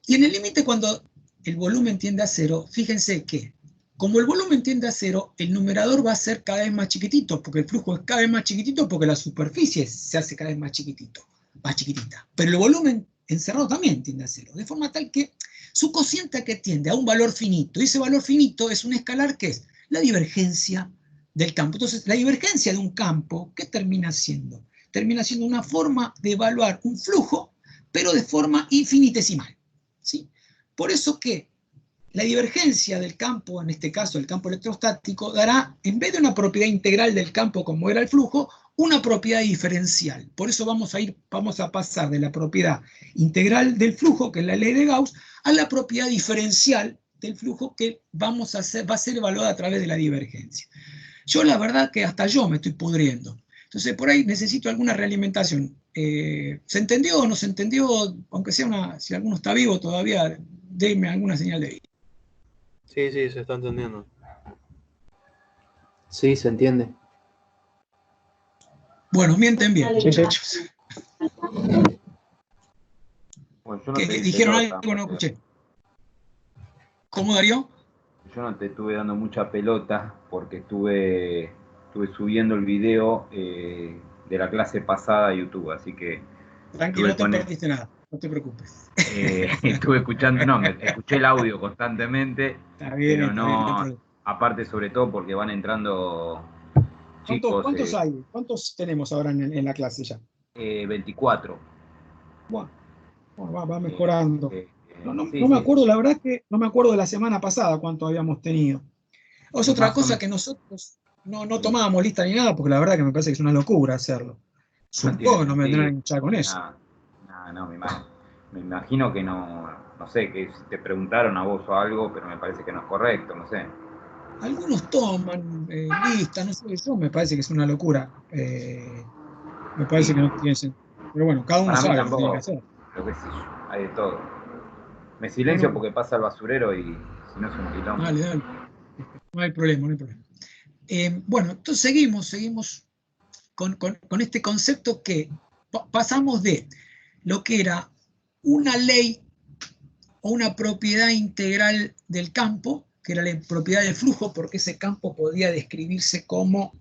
Y en el límite, cuando el volumen tiende a cero, fíjense que como el volumen tiende a cero, el numerador va a ser cada vez más chiquitito, porque el flujo es cada vez más chiquitito, porque la superficie se hace cada vez más chiquitita. Pero el volumen encerrado también tiende a cero, de forma tal que su cociente que tiende a un valor finito, y ese valor finito es un escalar que es la divergencia del campo. Entonces, la divergencia de un campo, ¿qué termina siendo? Termina siendo una forma de evaluar un flujo, pero de forma infinitesimal, ¿sí? Por eso que la divergencia del campo, en este caso el campo electrostático, dará, en vez de una propiedad integral del campo como era el flujo, una propiedad diferencial. Por eso vamos a pasar de la propiedad integral del flujo, que es la ley de Gauss, a la propiedad diferencial del flujo que va a ser evaluada a través de la divergencia. Yo la verdad que hasta yo me estoy pudriendo. Entonces por ahí necesito alguna realimentación. ¿Se entendió o no se entendió? Aunque sea si alguno está vivo todavía, déme alguna señal de vida.
Sí, sí, se está entendiendo. Sí, se entiende.
Bueno, mienten bien, muchachos.
Bueno, yo no
¿Que
te
dijeron
pelota,
algo? No escuché. ¿Cómo, Darío?
Yo no te estuve dando mucha pelota porque estuve subiendo el video de la clase pasada a YouTube, así que...
Tranquilo, no te perdiste nada, no te preocupes.
Estuve escuchando, no, escuché el audio constantemente,
Está bien,
pero
está bien, no hay
no,
problema.
aparte sobre todo porque van entrando chicos...
¿Cuántos hay? ¿Cuántos tenemos ahora en la clase ya?
24.
Bueno, va mejorando.
Sí,
No me
sí,
acuerdo, la verdad es que no me acuerdo de la semana pasada cuánto habíamos tenido. Es otra
más o
cosa
menos.
que nosotros no tomábamos lista ni nada, porque la verdad que me parece que es una locura hacerlo.
No tiene
Supongo que no me
sentido.
vendrán a hinchar con eso.
No, me imagino que no sé, que si te preguntaron a vos o algo, pero me parece que no es correcto, no sé.
Algunos toman listas, no sé, yo me parece que es una locura. Me parece
Sí,
que no tiene sentido. Pero bueno, cada uno
para mí
sabe lo que tiene que
tampoco,
hacer.
lo que sé yo, hay de todo. Me silencio
Bueno,
porque pasa el basurero y si no es un quilombo.
dale. No hay problema, no hay problema. Bueno, entonces seguimos con este concepto que pasamos de lo que era una ley o una propiedad integral del campo, que era la propiedad del flujo, porque ese campo podía describirse como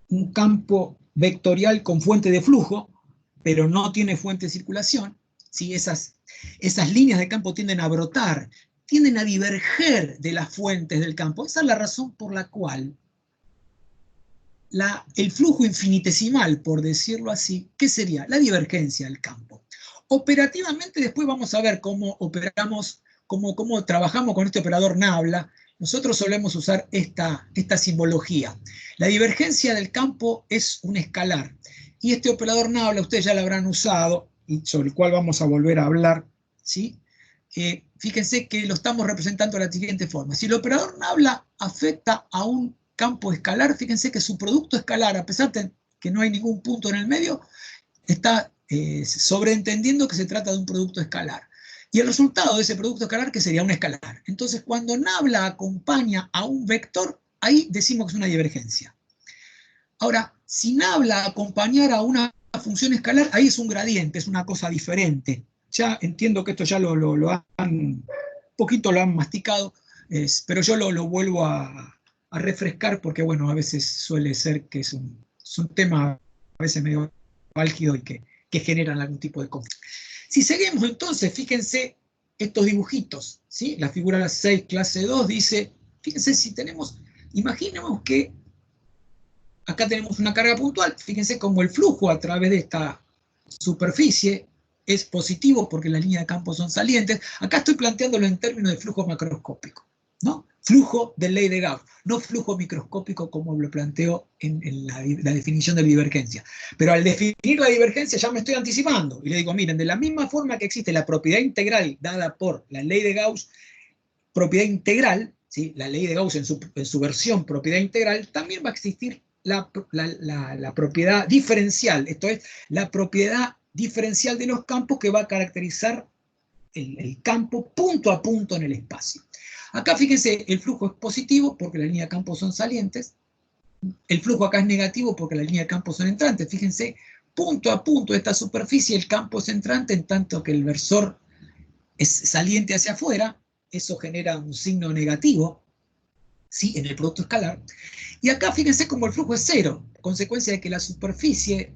un campo vectorial con fuente de flujo, pero no tiene fuente de circulación. ¿Sí? Esas líneas de campo tienden a brotar, tienden a diverger de las fuentes del campo. Esa es la razón por la cual el flujo infinitesimal, por decirlo así, ¿qué sería? La divergencia del campo. Operativamente después vamos a ver cómo operamos, cómo trabajamos con este operador Nabla. Nosotros solemos usar esta simbología. La divergencia del campo es un escalar. Y este operador Nabla, ustedes ya lo habrán usado, y sobre el cual vamos a volver a hablar, ¿sí? Fíjense que lo estamos representando de la siguiente forma. Si el operador Nabla afecta a un campo escalar, fíjense que su producto escalar, a pesar de que no hay ningún punto en el medio, está sobreentendiendo que se trata de un producto escalar. Y el resultado de ese producto escalar, que sería un escalar. Entonces, cuando Nabla acompaña a un vector, ahí decimos que es una divergencia. Ahora, si Nabla acompañara a una función escalar, ahí es un gradiente, es una cosa diferente. Ya entiendo que esto ya un poquito lo han masticado, pero yo lo vuelvo a refrescar porque, bueno, a veces suele ser que es un tema a veces medio álgido y que generan algún tipo de conflicto. Si seguimos entonces, fíjense estos dibujitos, ¿sí? La figura 6, clase 2, dice, fíjense si tenemos, imaginemos que acá tenemos una carga puntual, fíjense como el flujo a través de esta superficie es positivo porque las líneas de campo son salientes. Acá estoy planteándolo en términos de flujo macroscópico, ¿no? Flujo de ley de Gauss, no flujo microscópico como lo planteo en la definición de la divergencia. Pero al definir la divergencia ya me estoy anticipando y le digo, miren, de la misma forma que existe la propiedad integral dada por la ley de Gauss, propiedad integral, ¿sí? La ley de Gauss en su versión propiedad integral, también va a existir la propiedad diferencial, esto es, la propiedad diferencial de los campos que va a caracterizar el campo punto a punto en el espacio. Acá fíjense, el flujo es positivo porque las líneas de campo son salientes, el flujo acá es negativo porque las líneas de campo son entrantes. Fíjense, punto a punto de esta superficie el campo es entrante en tanto que el versor es saliente hacia afuera, eso genera un signo negativo, ¿sí? En el producto escalar. Y acá fíjense como el flujo es cero, consecuencia de que la superficie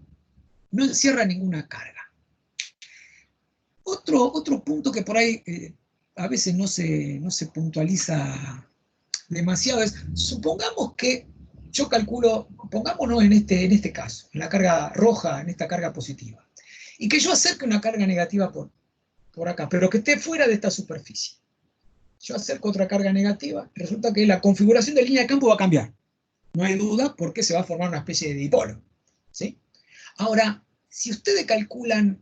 no encierra ninguna carga. Otro punto que por ahí a veces no se puntualiza demasiado es, supongamos que yo calculo, pongámonos en este caso, en la carga roja, en esta carga positiva, y que yo acerque una carga negativa por acá, pero que esté fuera de esta superficie. Yo acerco otra carga negativa, resulta que la configuración de línea de campo va a cambiar. No hay duda porque se va a formar una especie de dipolo, ¿sí? Ahora, si ustedes calculan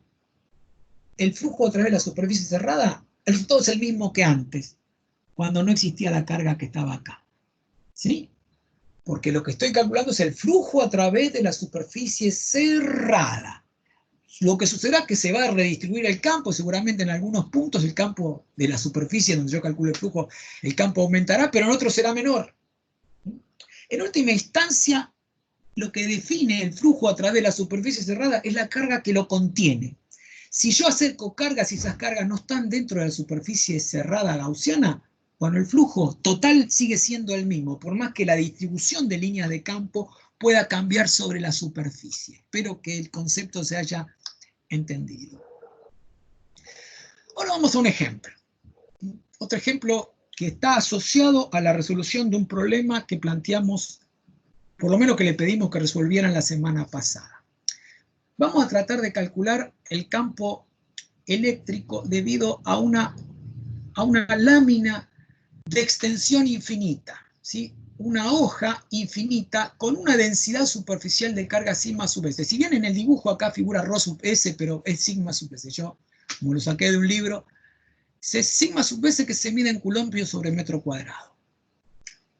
el flujo a través de la superficie cerrada, el resultado es el mismo que antes, cuando no existía la carga que estaba acá, ¿sí? Porque lo que estoy calculando es el flujo a través de la superficie cerrada. Lo que sucederá es que se va a redistribuir el campo, seguramente en algunos puntos el campo de la superficie donde yo calculo el flujo, el campo aumentará, pero en otros será menor. En última instancia, lo que define el flujo a través de la superficie cerrada es la carga que lo contiene. Si yo acerco cargas y esas cargas no están dentro de la superficie cerrada gaussiana, bueno, el flujo total sigue siendo el mismo, por más que la distribución de líneas de campo pueda cambiar sobre la superficie. Espero que el concepto se haya entendido. Ahora vamos a un ejemplo. Otro ejemplo que está asociado a la resolución de un problema que planteamos, por lo menos que le pedimos que resolvieran la semana pasada. Vamos a tratar de calcular el campo eléctrico debido a una lámina de extensión infinita, ¿sí? Una hoja infinita con una densidad superficial de carga sigma sub s. Si bien en el dibujo acá figura ρ sub s, pero es sigma sub s. Yo, como lo saqué de un libro, es sigma sub s que se mide en culompios sobre metro cuadrado.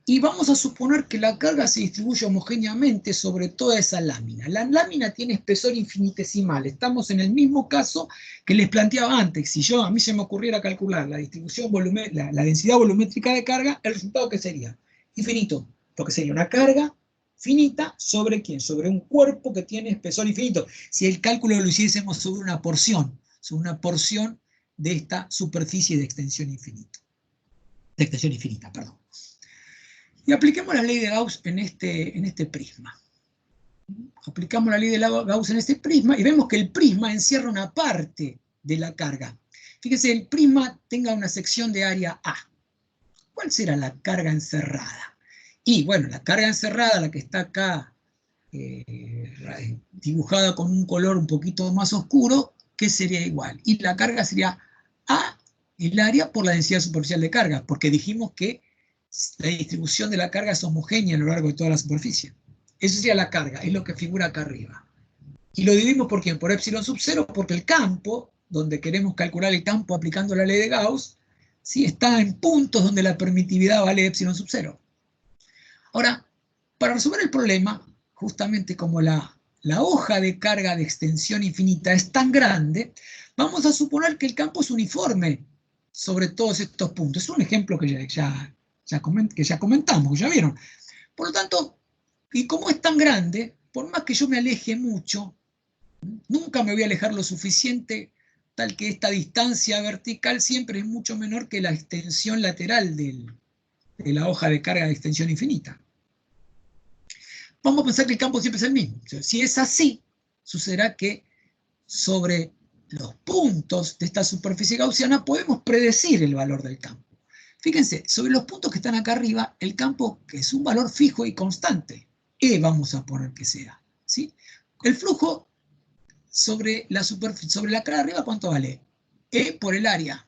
Y vamos a suponer que la carga se distribuye homogéneamente sobre toda esa lámina. La lámina tiene espesor infinitesimal. Estamos en el mismo caso que les planteaba antes. Si a mí se me ocurriera calcular la distribución la densidad volumétrica de carga, ¿el resultado qué sería? Infinito, porque sería una carga finita sobre ¿quién? Sobre un cuerpo que tiene espesor infinito. Si el cálculo lo hiciésemos sobre una porción de esta superficie de extensión infinita. De extensión infinita, perdón. Y apliquemos la ley de Gauss en este prisma. Aplicamos la ley de Gauss en este prisma y vemos que el prisma encierra una parte de la carga. Fíjese, el prisma tenga una sección de área A. ¿Cuál será la carga encerrada? Y bueno, la carga encerrada, la que está acá dibujada con un color un poquito más oscuro, ¿qué sería igual? Y la carga sería A, el área por la densidad superficial de carga, porque dijimos que la distribución de la carga es homogénea a lo largo de toda la superficie. Eso sería la carga, es lo que figura acá arriba. Y lo dividimos por ¿quién? Por epsilon sub 0, porque el campo, donde queremos calcular el campo aplicando la ley de Gauss, ¿sí? Está en puntos donde la permitividad vale epsilon sub 0. Ahora, para resolver el problema, justamente como la hoja de carga de extensión infinita es tan grande, vamos a suponer que el campo es uniforme sobre todos estos puntos. Es un ejemplo que ya comentamos, ya vieron. Por lo tanto, y como es tan grande, por más que yo me aleje mucho, nunca me voy a alejar lo suficiente, tal que esta distancia vertical siempre es mucho menor que la extensión lateral de la hoja de carga de extensión infinita. Vamos a pensar que el campo siempre es el mismo. Si es así, sucederá que sobre los puntos de esta superficie gaussiana podemos predecir el valor del campo. Fíjense, sobre los puntos que están acá arriba, el campo, que es un valor fijo y constante, E vamos a poner que sea, ¿sí? El flujo sobre la superficie, sobre la cara de arriba, ¿cuánto vale? E por el área.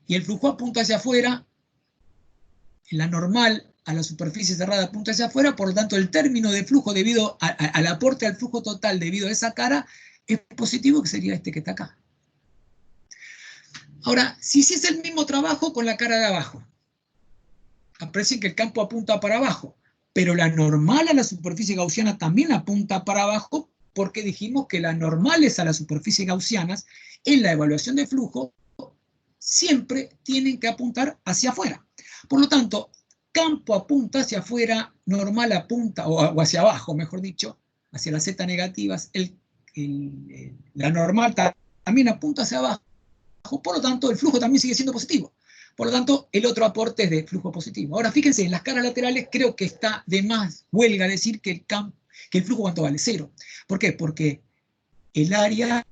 Y el flujo apunta hacia afuera, la normal a la superficie cerrada apunta hacia afuera, por lo tanto el término de flujo debido al aporte al flujo total debido a esa cara es positivo, que sería este que está acá. Ahora, si hiciese el mismo trabajo con la cara de abajo, aprecien que el campo apunta para abajo, pero la normal a la superficie gaussiana también apunta para abajo, porque dijimos que las normales a las superficies gaussianas en la evaluación de flujo siempre tienen que apuntar hacia afuera. Por lo tanto, campo apunta hacia afuera, normal apunta, o hacia abajo, mejor dicho, hacia las z negativas, la normal también apunta hacia abajo, por lo tanto el flujo también sigue siendo positivo. Por lo tanto, el otro aporte es de flujo positivo. Ahora, fíjense, en las caras laterales creo que está de más huelga decir que el flujo ¿cuánto vale? 0. ¿Por qué? Porque el área,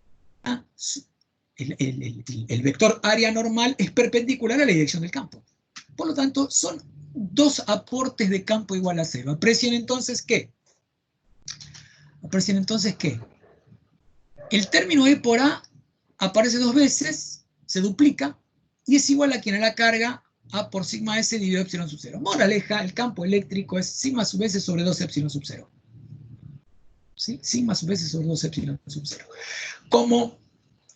el vector área normal es perpendicular a la dirección del campo. Por lo tanto, son dos aportes de campo igual a 0. Aprecien entonces ¿qué? Aprecien entonces ¿qué? El término E por A aparece dos veces, se duplica, y es igual a quien a la carga A por sigma S dividido epsilon sub 0. Moraleja, el campo eléctrico es sigma sub S sobre 2 epsilon sub 0. ¿Sí? Sigma sub S sobre 2 epsilon sub 0. Como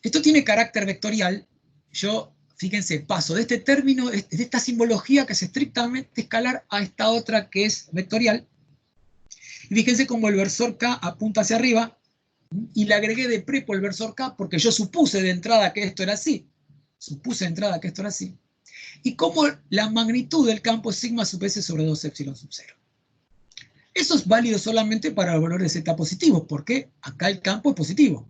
esto tiene carácter vectorial, yo, fíjense, paso de este término, de esta simbología que es estrictamente escalar, a esta otra que es vectorial. Y fíjense cómo el versor K apunta hacia arriba, y le agregué de prepo el versor K porque yo supuse de entrada que esto era así. Supuse de entrada que esto era así. Y como la magnitud del campo es sigma sub S sobre 2 epsilon sub 0. Eso es válido solamente para los valores z positivos, porque acá el campo es positivo.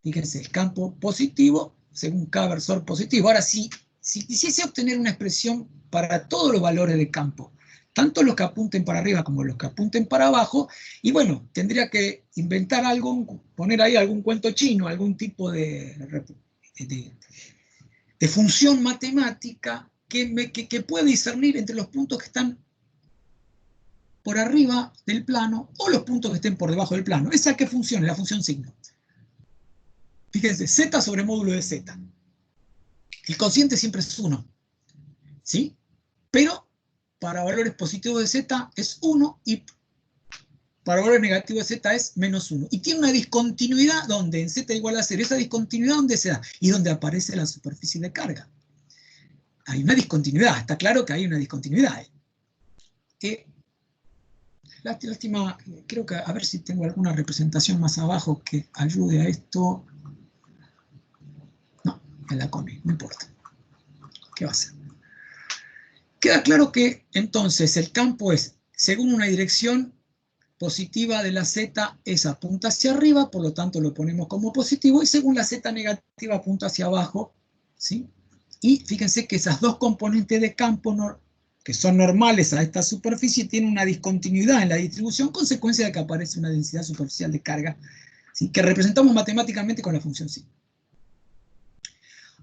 Fíjense, el campo positivo según K versor positivo. Ahora, si quisiese obtener una expresión para todos los valores de campo, tanto los que apunten para arriba como los que apunten para abajo, y bueno, tendría que inventar algo, poner ahí algún cuento chino, algún tipo de función matemática que pueda discernir entre los puntos que están por arriba del plano o los puntos que estén por debajo del plano. ¿Esa qué función? La función signo. Fíjense, z sobre módulo de z. El cociente siempre es 1, ¿sí? Pero para valores positivos de z es 1 y para valores negativos de z es menos 1. Y tiene una discontinuidad donde en z igual a 0. ¿Esa discontinuidad dónde se da? Y donde aparece la superficie de carga. Hay una discontinuidad, está claro que hay una discontinuidad. Lástima, creo que a ver si tengo alguna representación más abajo que ayude a esto. No, me la comí, no importa. ¿Qué va a hacer? Queda claro que entonces el campo es, según una dirección positiva de la z, es apunta hacia arriba, por lo tanto lo ponemos como positivo, y según la z negativa apunta hacia abajo, ¿sí? Y fíjense que esas dos componentes de campo que son normales a esta superficie tienen una discontinuidad en la distribución, consecuencia de que aparece una densidad superficial de carga, ¿sí? Que representamos matemáticamente con la función psi.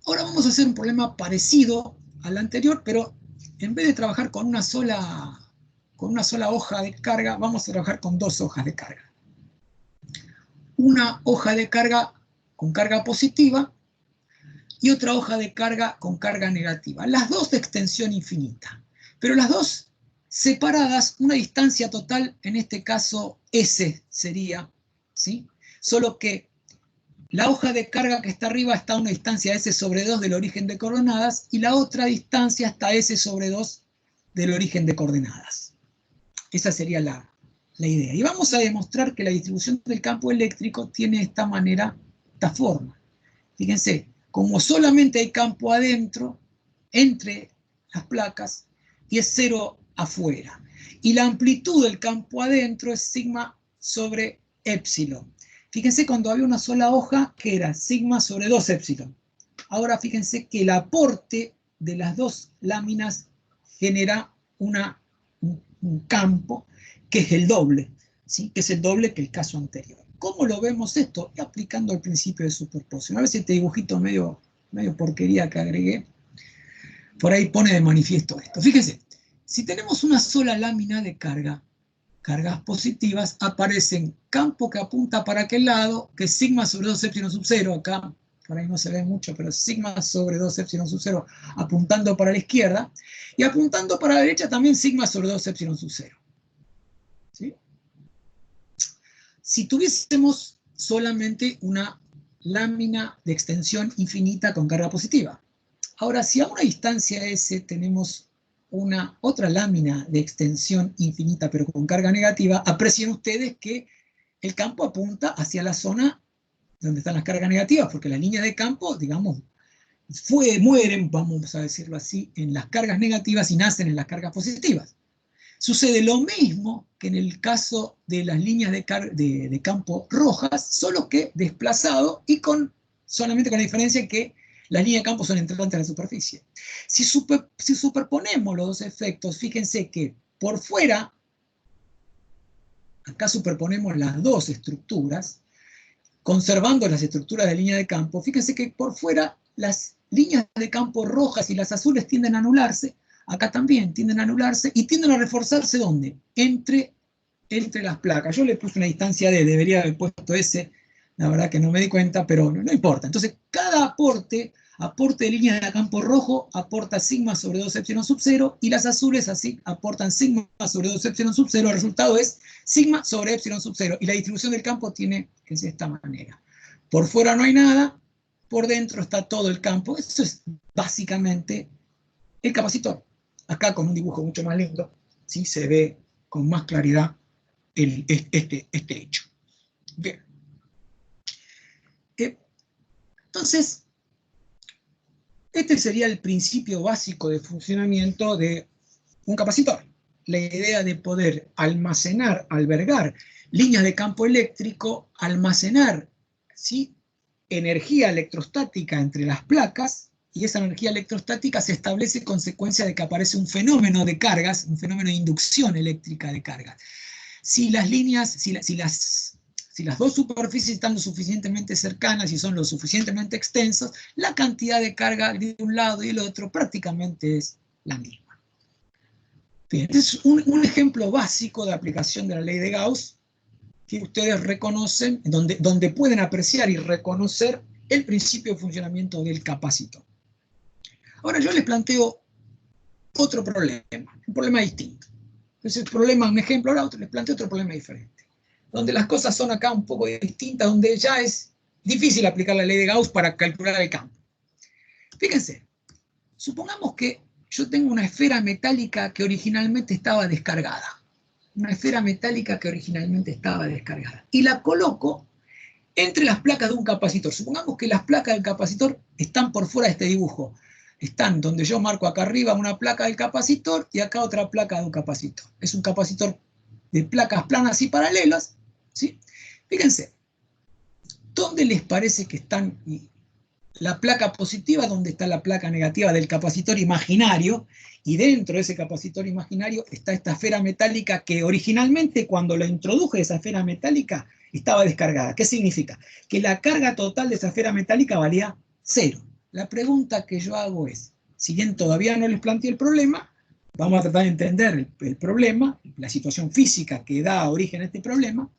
Ahora vamos a hacer un problema parecido al anterior, pero en vez de trabajar con una sola hoja de carga, vamos a trabajar con dos hojas de carga. Una hoja de carga con carga positiva y otra hoja de carga con carga negativa. Las dos de extensión infinita, pero las dos separadas, una distancia total, en este caso S sería, ¿sí? Solo que la hoja de carga que está arriba está a una distancia S sobre 2 del origen de coordenadas y la otra distancia está S sobre 2 del origen de coordenadas. Esa sería la idea. Y vamos a demostrar que la distribución del campo eléctrico tiene esta manera, esta forma. Fíjense, como solamente hay campo adentro, entre las placas, y es 0 afuera. Y la amplitud del campo adentro es sigma sobre epsilon. Fíjense cuando había una sola hoja que era sigma sobre 2 epsilon. Ahora fíjense que el aporte de las dos láminas genera un campo que es el doble, ¿sí? Que es el doble que el caso anterior. ¿Cómo lo vemos esto? Aplicando el principio de superposición. A ver si este dibujito medio porquería que agregué, por ahí pone de manifiesto esto. Fíjense, si tenemos una sola lámina de carga, cargas positivas, aparecen campo que apunta para aquel lado, que es sigma sobre 2 epsilon sub 0, acá por ahí no se ve mucho, pero sigma sobre 2 epsilon sub 0 apuntando para la izquierda, y apuntando para la derecha también sigma sobre 2 epsilon sub 0. ¿Sí? Si tuviésemos solamente una lámina de extensión infinita con carga positiva. Ahora, si a una distancia S tenemos una otra lámina de extensión infinita pero con carga negativa, aprecien ustedes que el campo apunta hacia la zona donde están las cargas negativas, porque las líneas de campo, digamos, mueren, vamos a decirlo así, en las cargas negativas y nacen en las cargas positivas. Sucede lo mismo que en el caso de las líneas de campo rojas, solo que desplazado y solamente con la diferencia que las líneas de campo son entrantes a la superficie. Si superponemos los dos efectos, fíjense que por fuera, acá superponemos las dos estructuras, conservando las estructuras de línea de campo, fíjense que por fuera las líneas de campo rojas y las azules tienden a anularse, acá también tienden a anularse y tienden a reforzarse ¿dónde? Entre las placas. Yo le puse una distancia D, debería haber puesto S, la verdad que no me di cuenta, pero no importa. Entonces, cada aporte de línea de campo rojo aporta sigma sobre 2 epsilon sub 0, y las azules así aportan sigma sobre 2 epsilon sub 0. El resultado es sigma sobre epsilon sub 0, y la distribución del campo es de esta manera. Por fuera no hay nada, por dentro está todo el campo. Eso es básicamente el capacitor. Acá con un dibujo mucho más lindo, ¿sí? Se ve con más claridad este hecho. Bien. Entonces, este sería el principio básico de funcionamiento de un capacitor. La idea de poder almacenar, albergar líneas de campo eléctrico, almacenar, ¿sí?, energía electrostática entre las placas, y esa energía electrostática se establece consecuencia de que aparece un fenómeno de cargas, un fenómeno de inducción eléctrica de cargas. Si las líneas, si las dos superficies están lo suficientemente cercanas y son lo suficientemente extensas, la cantidad de carga de un lado y el otro prácticamente es la misma. Bien, este es un ejemplo básico de aplicación de la ley de Gauss que ustedes reconocen, donde pueden apreciar y reconocer el principio de funcionamiento del capacitor. Ahora yo les planteo otro problema, un problema distinto. Entonces el problema, un ejemplo, ahora les planteo otro problema diferente, donde las cosas son acá un poco distintas, donde ya es difícil aplicar la ley de Gauss para calcular el campo. Fíjense, supongamos que yo tengo una esfera metálica que originalmente estaba descargada. Una esfera metálica que originalmente estaba descargada. Y la coloco entre las placas de un capacitor. Supongamos que las placas del capacitor están por fuera de este dibujo. Están donde yo marco acá arriba una placa del capacitor y acá otra placa de un capacitor. Es un capacitor de placas planas y paralelas, ¿sí? Fíjense, ¿dónde les parece que están la placa positiva? ¿Dónde está la placa negativa del capacitor imaginario? Y dentro de ese capacitor imaginario está esta esfera metálica que originalmente, cuando la introduje esa esfera metálica, estaba descargada. ¿Qué significa? Que la carga total de esa esfera metálica valía 0. La pregunta que yo hago es, si bien todavía no les planteé el problema, vamos a tratar de entender el problema, la situación física que da origen a este problema,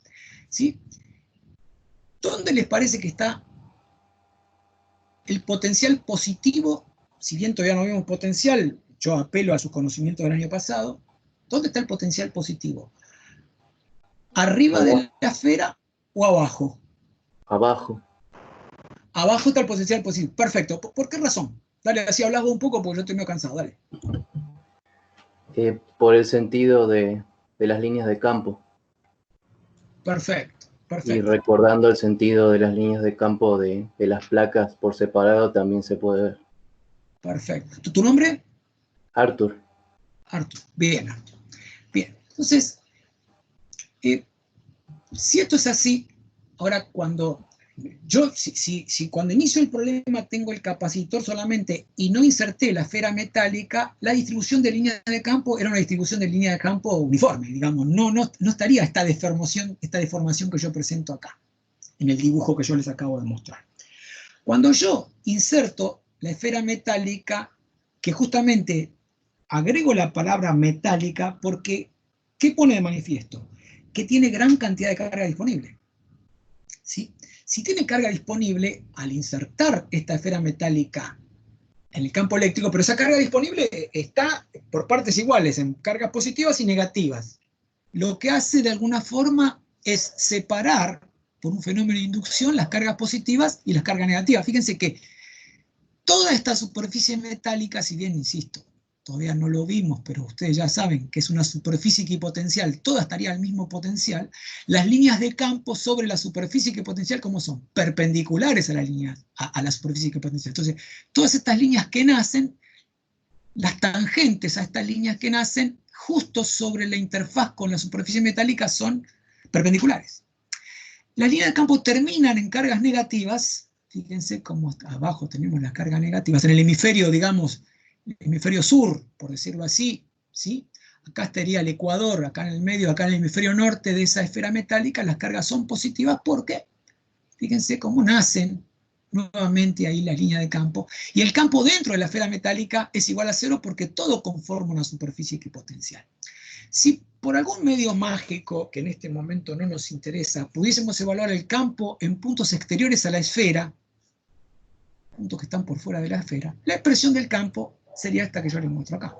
¿sí? ¿Dónde les parece que está el potencial positivo? Si bien todavía no vemos potencial, yo apelo a sus conocimientos del año pasado. ¿Dónde está el potencial positivo? ¿Arriba de la esfera o abajo?
Abajo.
Abajo está el potencial positivo. Perfecto. ¿Por qué razón? Dale, así hablamos un poco porque yo estoy medio cansado. Dale.
Por el sentido de las líneas de campo.
Perfecto.
Y recordando el sentido de las líneas de campo de las placas por separado también se puede ver.
Perfecto. ¿Tu nombre?
Arthur.
Arthur. Bien, Arthur. Bien. Entonces, si esto es así, ahora cuando cuando inicio el problema tengo el capacitor solamente y no inserté la esfera metálica, la distribución de líneas de campo era una distribución de líneas de campo uniforme, digamos, no estaría esta deformación que yo presento acá, en el dibujo que yo les acabo de mostrar. Cuando yo inserto la esfera metálica, que justamente agrego la palabra metálica porque, ¿qué pone de manifiesto? que tiene gran cantidad de carga disponible. ¿Sí? Si tiene carga disponible, al insertar esta esfera metálica en el campo eléctrico, pero esa carga disponible está por partes iguales, en cargas positivas y negativas. Lo que hace de alguna forma es separar, por un fenómeno de inducción, las cargas positivas y las cargas negativas. Fíjense que toda esta superficie metálica, si bien, insisto, todavía no lo vimos, pero ustedes ya saben que es una superficie equipotencial, toda estaría al mismo potencial, las líneas de campo sobre la superficie equipotencial, ¿cómo son? Perpendiculares a la línea, a la superficie equipotencial. Entonces, todas estas líneas que nacen, las tangentes a estas líneas que nacen, justo sobre la interfaz con la superficie metálica, son perpendiculares. Las líneas de campo terminan en cargas negativas. Fíjense cómo abajo tenemos las cargas negativas. En el hemisferio, digamos, el hemisferio sur, por decirlo así, ¿sí? Acá estaría el ecuador, acá en el medio, acá en el hemisferio norte de esa esfera metálica, las cargas son positivas porque, fíjense cómo nacen nuevamente ahí las líneas de campo. Y el campo dentro de la esfera metálica es igual a cero porque todo conforma una superficie equipotencial. Si por algún medio mágico, que en este momento no nos interesa, pudiésemos evaluar el campo en puntos exteriores a la esfera, puntos que están por fuera de la esfera, la expresión del campo sería esta que yo les muestro acá,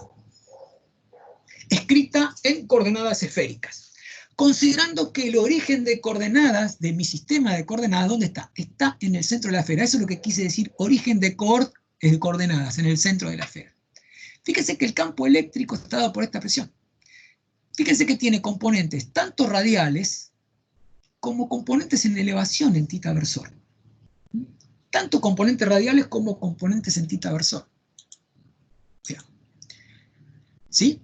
escrita en coordenadas esféricas. Considerando que el origen de coordenadas de mi sistema de coordenadas, ¿dónde está? Está en el centro de la esfera. Eso es lo que quise decir, origen de coordenadas, en el centro de la esfera. Fíjense que el campo eléctrico está dado por esta expresión. Fíjense que tiene componentes tanto radiales como componentes en elevación en θ versor. Tanto componentes radiales como componentes en θ versor. ¿Sí?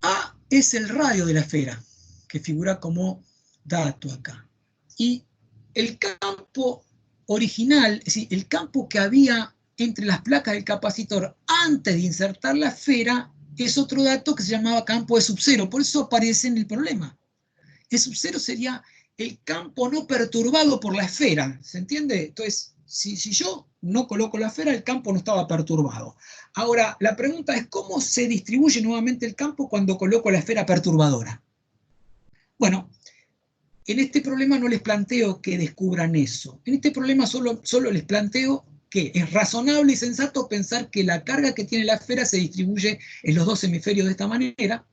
A es el radio de la esfera, que figura como dato acá. Y el campo original, es decir, el campo que había entre las placas del capacitor antes de insertar la esfera, es otro dato que se llamaba campo E sub 0. Por eso aparece en el problema. E sub 0 sería el campo no perturbado por la esfera. ¿Se entiende? Entonces, si yo no coloco la esfera, el campo no estaba perturbado. Ahora, la pregunta es, ¿cómo se distribuye nuevamente el campo cuando coloco la esfera perturbadora? Bueno, en este problema no les planteo que descubran eso. En este problema solo les planteo que es razonable y sensato pensar que la carga que tiene la esfera se distribuye en los dos hemisferios de esta manera.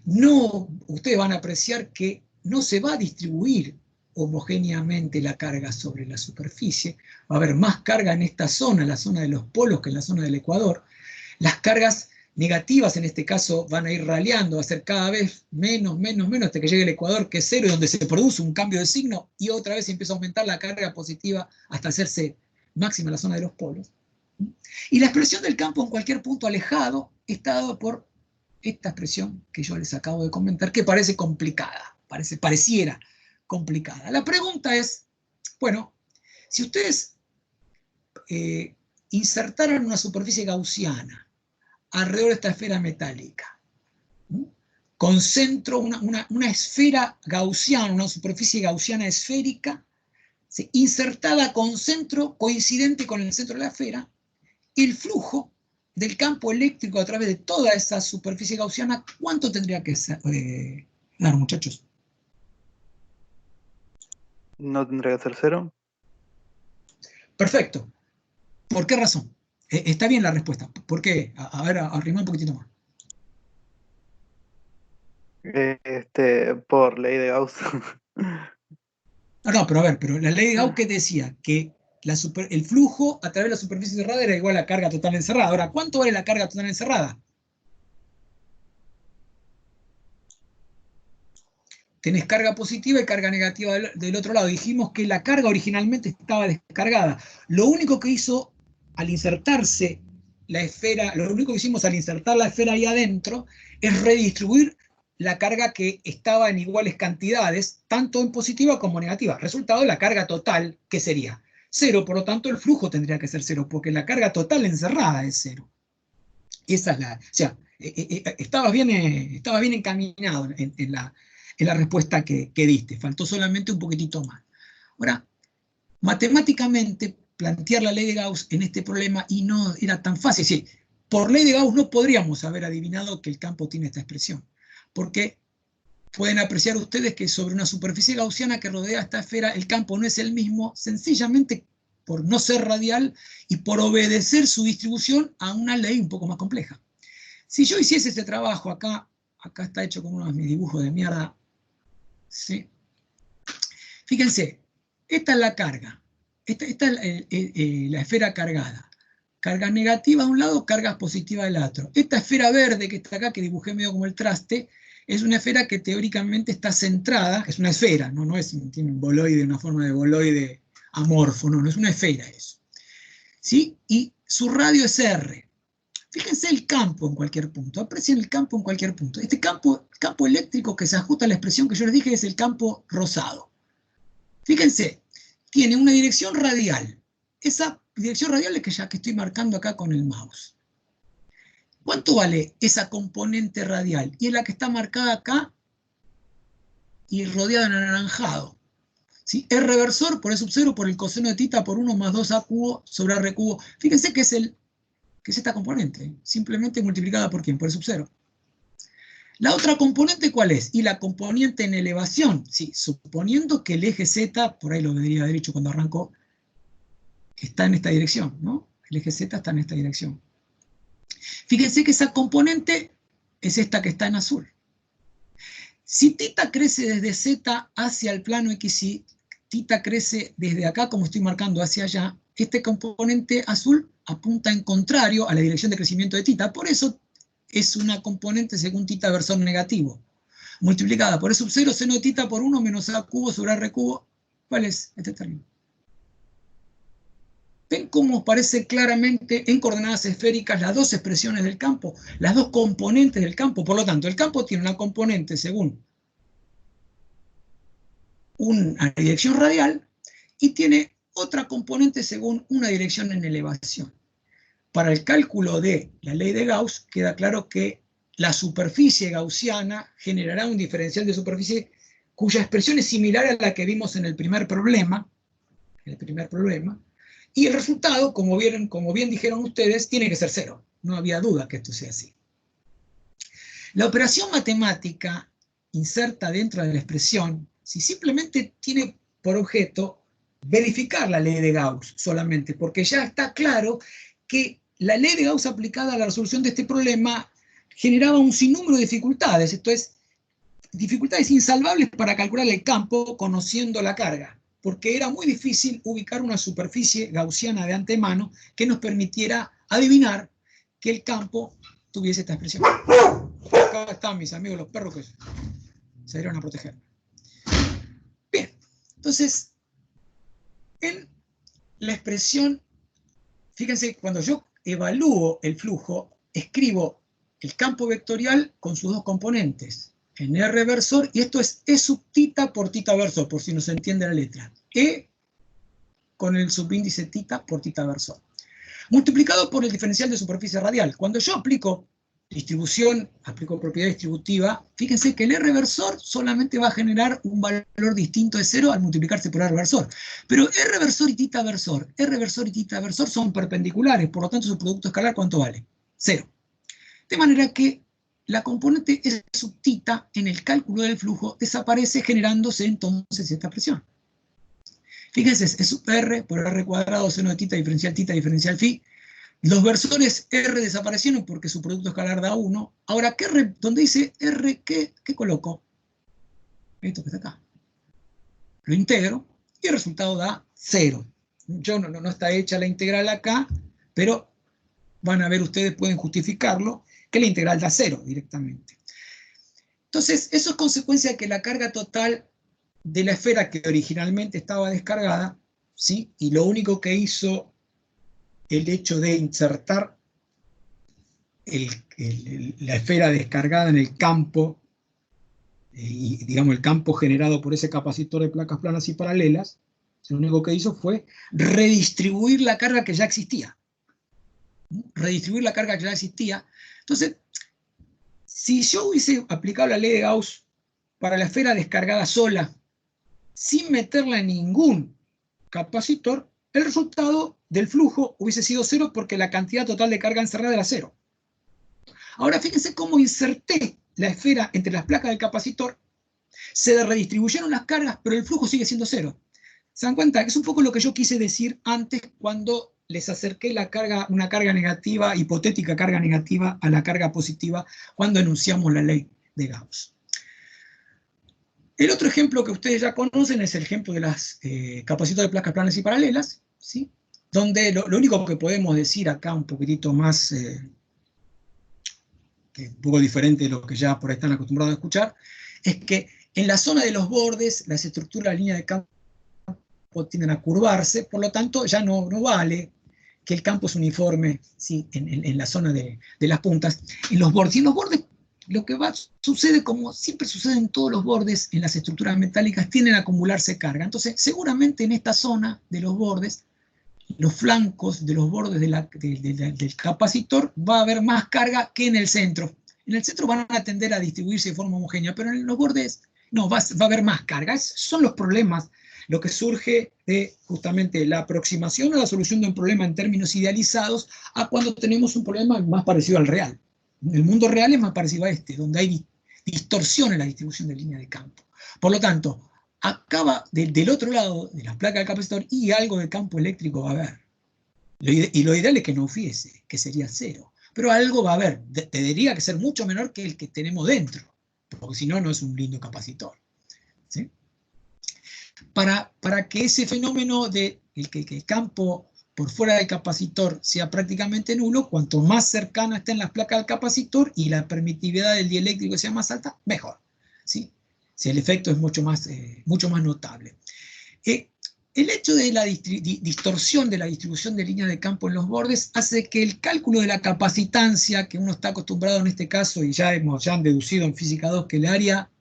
No, ustedes van a apreciar que no se va a distribuir homogéneamente la carga sobre la superficie. Va a haber más carga en esta zona, la zona de los polos, que en la zona del ecuador. Las cargas negativas en este caso van a ir raleando, va a ser cada vez menos, hasta que llegue el ecuador, que es cero, y donde se produce un cambio de signo, y otra vez empieza a aumentar la carga positiva hasta hacerse máxima en la zona de los polos. Y la expresión del campo en cualquier punto alejado está dado por esta expresión que yo les acabo de comentar, que parece complicada, pareciera complicada. La pregunta es, bueno, si ustedes insertaran una superficie gaussiana alrededor de esta esfera metálica, con centro, una esfera gaussiana, una superficie gaussiana esférica, insertada con centro coincidente con el centro de la esfera, el flujo del campo eléctrico a través de toda esa superficie gaussiana, ¿cuánto tendría que dar, muchachos?
¿No tendría que ser cero?
Perfecto. ¿Por qué razón? Está bien la respuesta. ¿Por qué? A ver, arrimá un poquitito más.
Por ley de Gauss.
No, pero a ver, pero la ley de Gauss, ¿qué decía? Que el flujo a través de la superficie cerrada era igual a la carga total encerrada. Ahora, ¿cuánto vale la carga total encerrada? Tenés carga positiva y carga negativa del otro lado. Dijimos que la carga originalmente estaba descargada. Lo único que hizo al insertarse la esfera, lo único que hicimos al insertar la esfera ahí adentro es redistribuir la carga que estaba en iguales cantidades, tanto en positiva como negativa. Resultado, la carga total, ¿qué sería? Cero, por lo tanto el flujo tendría que ser cero, porque la carga total encerrada es cero. Esa es la, o sea, estabas bien encaminado en la respuesta que diste, faltó solamente un poquitito más. Ahora, matemáticamente, plantear la ley de Gauss en este problema y no era tan fácil. Sí, por ley de Gauss no podríamos haber adivinado que el campo tiene esta expresión. porque pueden apreciar ustedes que sobre una superficie gaussiana que rodea esta esfera el campo no es el mismo, sencillamente por no ser radial y por obedecer su distribución a una ley un poco más compleja. Si yo hiciese este trabajo acá está hecho con uno de mis dibujos de mierda, ¿sí? Fíjense, esta es la carga, esta es la esfera cargada. Cargas negativas de un lado, cargas positivas del otro. Esta esfera verde que está acá, que dibujé medio como el traste, es una esfera que teóricamente está centrada, es una esfera, no tiene un boloide, una forma de boloide amorfo, no es una esfera eso. ¿Sí? Y su radio es R. Fíjense el campo en cualquier punto, aprecien el campo en cualquier punto. Este campo eléctrico que se ajusta a la expresión que yo les dije es el campo rosado. Fíjense, tiene una dirección radial. Esa dirección radial es que ya que estoy marcando acá con el mouse. ¿Cuánto vale esa componente radial? Y es la que está marcada acá y rodeada en anaranjado. ¿Sí? R reversor por E sub 0 por el coseno de tita por 1 más 2a cubo sobre r cubo. Fíjense que es esta componente, simplemente multiplicada por ¿quién? Por E sub 0. La otra componente, ¿cuál es? Y la componente en elevación, sí, suponiendo que el eje Z, por ahí lo vería derecho cuando arrancó, está en esta dirección, ¿no? El eje Z está en esta dirección. Fíjense que esa componente es esta que está en azul. Si tita crece desde Z hacia el plano X y tita crece desde acá, como estoy marcando, hacia allá, este componente azul apunta en contrario a la dirección de crecimiento de tita. Por eso es una componente según tita versor negativo, multiplicada por E sub 0 seno de tita por 1 menos a cubo sobre r cubo. ¿Cuál es este término? ¿Ven cómo aparece claramente en coordenadas esféricas las dos expresiones del campo, las dos componentes del campo? Por lo tanto, el campo tiene una componente según una dirección radial y tiene otra componente según una dirección en elevación. Para el cálculo de la ley de Gauss queda claro que la superficie gaussiana generará un diferencial de superficie cuya expresión es similar a la que vimos en el primer problema, y el resultado, como bien dijeron ustedes, tiene que ser 0. No había duda que esto sea así. La operación matemática inserta dentro de la expresión, si simplemente tiene por objeto verificar la ley de Gauss solamente, porque ya está claro que la ley de Gauss aplicada a la resolución de este problema generaba un sinnúmero de dificultades, esto es, dificultades insalvables para calcular el campo conociendo la carga, porque era muy difícil ubicar una superficie gaussiana de antemano que nos permitiera adivinar que el campo tuviese esta expresión. Acá están mis amigos los perros que se dieron a proteger. Bien, entonces, en la expresión, fíjense, cuando yo evalúo el flujo, escribo el campo vectorial con sus dos componentes, en R versor, y esto es E sub tita por tita versor, por si no se entiende la letra. E con el subíndice tita por tita versor. Multiplicado por el diferencial de superficie radial. Cuando yo aplico distribución, aplico propiedad distributiva, fíjense que el R versor solamente va a generar un valor distinto de 0 al multiplicarse por R versor. Pero R versor y tita versor son perpendiculares, por lo tanto su producto escalar, ¿cuánto vale? 0. De manera que la componente E sub tita en el cálculo del flujo desaparece generándose entonces esta expresión. Fíjense, E sub R por R cuadrado, seno de tita diferencial phi. Los versores R desaparecieron porque su producto escalar da 1. Ahora, donde dice R, ¿qué coloco? Esto que está acá. Lo integro y el resultado da 0. No está hecha la integral acá, pero van a ver ustedes, pueden justificarlo, que la integral da 0 directamente. Entonces, eso es consecuencia de que la carga total de la esfera que originalmente estaba descargada, ¿sí? Y lo único que hizo el hecho de insertar la esfera descargada en el campo, y digamos el campo generado por ese capacitor de placas planas y paralelas, lo único que hizo fue redistribuir la carga que ya existía. Entonces, si yo hubiese aplicado la ley de Gauss para la esfera descargada sola, sin meterla en ningún capacitor, el resultado del flujo hubiese sido 0 porque la cantidad total de carga encerrada era 0. Ahora fíjense cómo inserté la esfera entre las placas del capacitor, se redistribuyeron las cargas, pero el flujo sigue siendo cero. ¿Se dan cuenta? Es un poco lo que yo quise decir antes cuando les acerqué una carga negativa, hipotética carga negativa, a la carga positiva, cuando enunciamos la ley de Gauss. El otro ejemplo que ustedes ya conocen es el ejemplo de las capacitores de placas planas y paralelas, ¿sí? Donde lo único que podemos decir acá un poquitito más, que un poco diferente de lo que ya por ahí están acostumbrados a escuchar, es que en la zona de los bordes, las estructuras de la línea de campo tienden a curvarse, por lo tanto ya no vale que el campo es uniforme, ¿sí? en la zona de las puntas. En los bordes, y en los bordes lo que sucede, como siempre sucede en todos los bordes, en las estructuras metálicas, tienden a acumularse carga. Entonces, seguramente en esta zona de los bordes, los flancos de los bordes del capacitor, va a haber más carga que en el centro. En el centro van a tender a distribuirse de forma homogénea, pero en los bordes no, va a haber más carga. Son los problemas, lo que surge de justamente la aproximación a la solución de un problema en términos idealizados a cuando tenemos un problema más parecido al real. El mundo real es más parecido a este, donde hay distorsión en la distribución de línea de campo. Por lo tanto, acaba del otro lado de las placas del capacitor y algo de campo eléctrico va a haber. Y lo ideal es que no hubiese, que sería cero. Pero algo va a haber. Tendría que ser mucho menor que el que tenemos dentro, porque si no, no es un lindo capacitor. ¿Sí? Para que ese fenómeno de que el campo por fuera del capacitor sea prácticamente nulo, cuanto más cercana estén las placas del capacitor y la permitividad del dieléctrico sea más alta, mejor. ¿Sí? Si el efecto es mucho más notable. El hecho de la distorsión de la distribución de líneas de campo en los bordes hace que el cálculo de la capacitancia, que uno está acostumbrado en este caso, y ya han deducido en Física 2 que el área,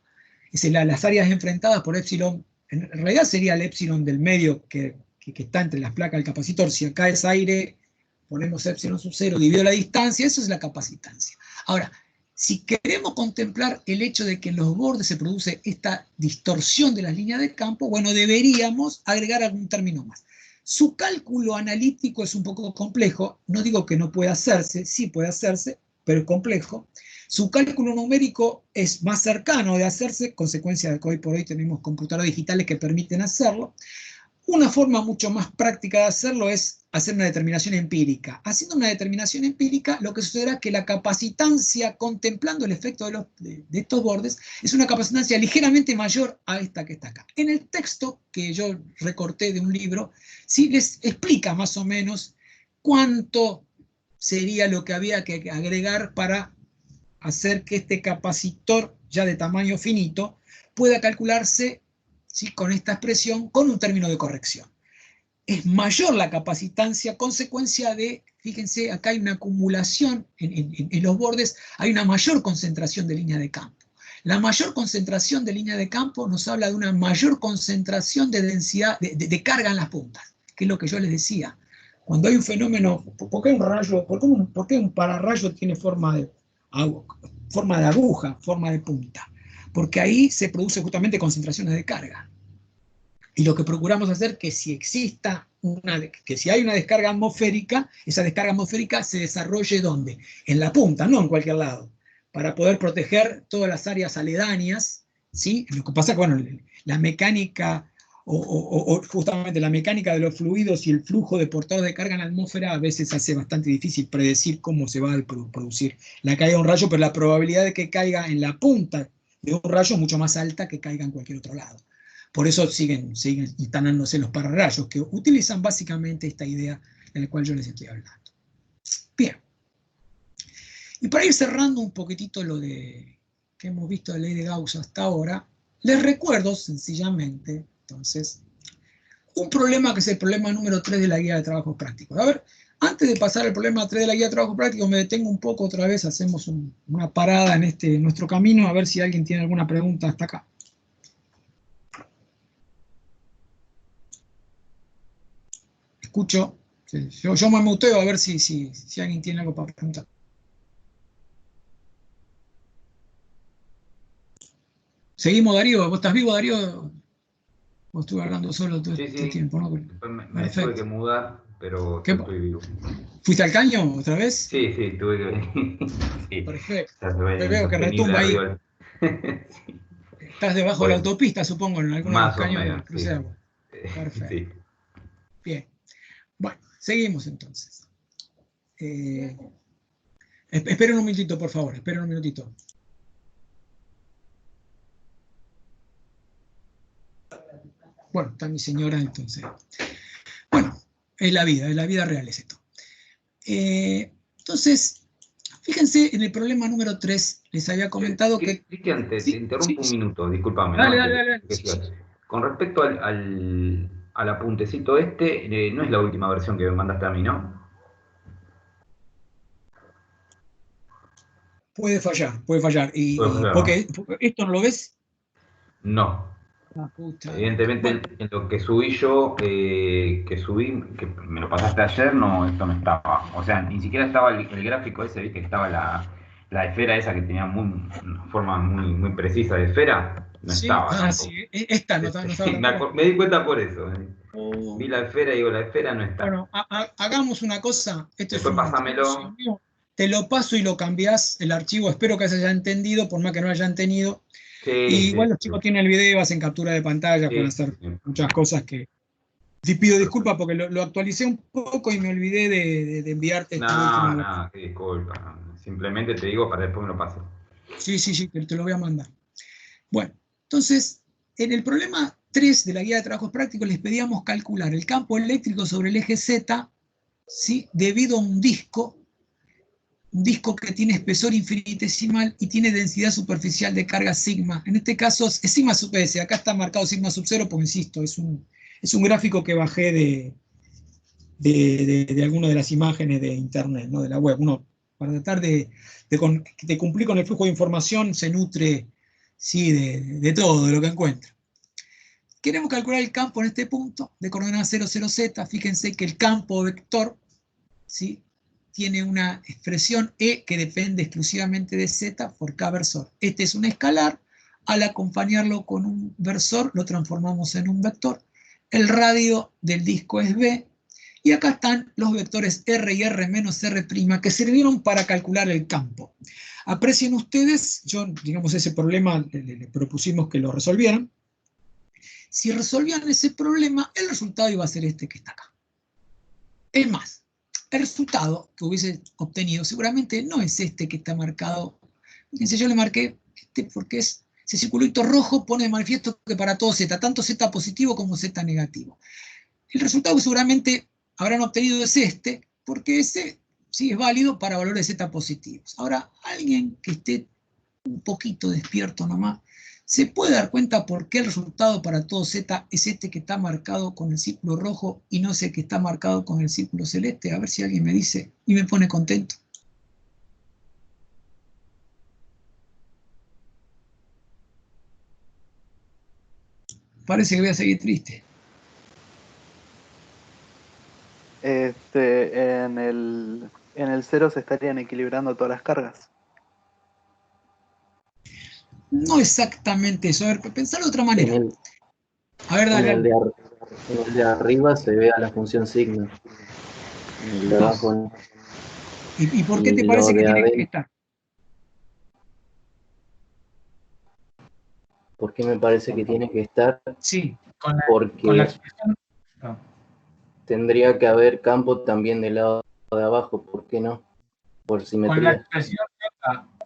las áreas enfrentadas por épsilon, en realidad sería el épsilon del medio que está entre las placas del capacitor. Si acá es aire, ponemos épsilon sub 0 dividido la distancia, eso es la capacitancia. Ahora, si queremos contemplar el hecho de que en los bordes se produce esta distorsión de las líneas de campo, bueno, deberíamos agregar algún término más. Su cálculo analítico es un poco complejo, no digo que no pueda hacerse, sí puede hacerse, pero es complejo. Su cálculo numérico es más cercano de hacerse, consecuencia de que hoy por hoy tenemos computadoras digitales que permiten hacerlo. Una forma mucho más práctica de hacerlo es hacer una determinación empírica. Haciendo una determinación empírica, lo que sucederá es que la capacitancia, contemplando el efecto de estos bordes, es una capacitancia ligeramente mayor a esta que está acá. En el texto que yo recorté de un libro, sí les explica más o menos cuánto sería lo que había que agregar para hacer que este capacitor, ya de tamaño finito, pueda calcularse, ¿sí?, con esta expresión, con un término de corrección. Es mayor la capacitancia, consecuencia de, fíjense, acá hay una acumulación en los bordes, hay una mayor concentración de línea de campo. La mayor concentración de línea de campo nos habla de una mayor concentración de densidad, de carga en las puntas, que es lo que yo les decía. Cuando hay un fenómeno, ¿por qué un rayo, por qué un pararrayo tiene forma de aguja, forma de punta? Porque ahí se produce justamente concentraciones de carga. Y lo que procuramos hacer es que si si hay una descarga atmosférica, esa descarga atmosférica se desarrolle ¿dónde? En la punta, no en cualquier lado, para poder proteger todas las áreas aledañas, ¿sí? Lo que pasa es que, bueno, la mecánica, o justamente la mecánica de los fluidos y el flujo de portadores de carga en la atmósfera a veces hace bastante difícil predecir cómo se va a producir la caída de un rayo, pero la probabilidad de que caiga en la punta de un rayo es mucho más alta que caiga en cualquier otro lado. Por eso siguen instalándose los pararrayos, que utilizan básicamente esta idea de la cual yo les estoy hablando. Bien. Y para ir cerrando un poquitito lo que hemos visto de la ley de Gauss hasta ahora, les recuerdo sencillamente, entonces, un problema que es el problema número 3 de la guía de trabajos prácticos. A ver, antes de pasar al problema 3 de la guía de trabajos prácticos, me detengo un poco otra vez, hacemos una parada en nuestro camino, a ver si alguien tiene alguna pregunta hasta acá. Escucho, yo me muteo a ver si alguien tiene algo para preguntar. Seguimos, Darío. ¿Vos estás vivo, Darío? ¿O estuve hablando solo todo este tiempo? ¿No?
Después me tuve que mudar, pero
¿Qué?
estoy vivo.
¿Fuiste al caño otra vez?
Sí, tuve que... sí.
Perfecto.
Ya se ve
Me veo que
insostenible
retumba ahí.
arriba. Sí.
Estás debajo de la
Bueno,
autopista, supongo, en alguno de los
más o
caños del
menos,
cruce
sí.
de agua. Perfecto.
Sí.
Bien. Bueno, seguimos entonces. Esperen un minutito, por favor. Esperen un minutito. Bueno, está mi señora entonces. Bueno, es la vida real es esto. Entonces, fíjense en el problema número 3, les había comentado que...
Cristian, te
Sí,
interrumpo un minuto, discúlpame,
dale,
¿no?
dale, dale.
Que sigas. Con respecto al apuntecito este, no es la última versión que me mandaste a mí, ¿no?
Puede fallar, puede fallar.
Puede
Y
fallar, ¿no?
porque esto no lo ves.
No.
Ah, puta.
Evidentemente,
Bueno,
en lo que subí yo, que me lo pasaste ayer, no, esto no estaba. O sea, ni siquiera estaba el gráfico ese, viste, que estaba la esfera esa que tenía una forma muy precisa de esfera, no
sí,
estaba tampoco.
sí, esta no estaba
Sí,
tampoco.
me di cuenta por eso.
Oh,
Vi la esfera y digo, la esfera no está.
bueno, hagamos una cosa. Esto es
Después
un negocio
pásamelo.
mío. Te lo paso y lo cambiás el archivo. Espero que se haya entendido, por más que no hayan tenido. Y
Sí,
igual
sí,
los chicos tienen el video, hacen captura de pantalla, pueden
sí,
hacer
sí.
muchas cosas que... Te pido disculpas porque lo actualicé un poco y me olvidé de enviarte esta última versión.
Nada, qué disculpa. Simplemente te digo para después me lo pases.
Sí, te lo voy a mandar. Bueno, entonces, en el problema 3 de la guía de trabajos prácticos les pedíamos calcular el campo eléctrico sobre el eje Z, ¿sí? Debido a un disco que tiene espesor infinitesimal y tiene densidad superficial de carga sigma. En este caso es sigma sub S, acá está marcado sigma sub 0, porque insisto, es un gráfico que bajé de alguna de las imágenes de internet, ¿no? De la web. Uno, para tratar de cumplir con el flujo de información, se nutre, sí, de todo, de lo que encuentra. Queremos calcular el campo en este punto de coordenadas 0, 0, z. Fíjense que el campo vector, ¿sí?, tiene una expresión E que depende exclusivamente de Z por K versor. Este es un escalar. Al acompañarlo con un versor, lo transformamos en un vector. El radio del disco es B. Y acá están los vectores R y R menos R' que sirvieron para calcular el campo. Aprecien ustedes, digamos, ese problema le propusimos que lo resolvieran. Si resolvían ese problema, el resultado iba a ser este que está acá. Es más, el resultado que hubiese obtenido seguramente no es este que está marcado. Fíjense, yo le marqué este porque ese circulito rojo pone de manifiesto que para todo Z, tanto Z positivo como Z negativo. El resultado que seguramente habrán obtenido es este, porque ese sí es válido para valores Z positivos. Ahora, alguien que esté un poquito despierto nomás, se puede dar cuenta por qué el resultado para todo Z es este que está marcado con el círculo rojo y no ese que está marcado con el círculo celeste. A ver si alguien me dice y me pone contento. Parece que voy a seguir triste.
En el 0 se estarían equilibrando todas las cargas.
No exactamente eso. A ver, pensar de otra manera. A ver,
En
dale.
el de arriba se ve a la función sigma. En el de abajo no.
¿Y por qué te
Y
parece
lo
que
de
tiene que
adentro,
estar?
¿por qué me parece que tiene que estar?
Sí, con la
Porque
expresión. No.
tendría que haber campo también del lado de abajo, ¿por qué no? Por
Con la
simetría.
expresión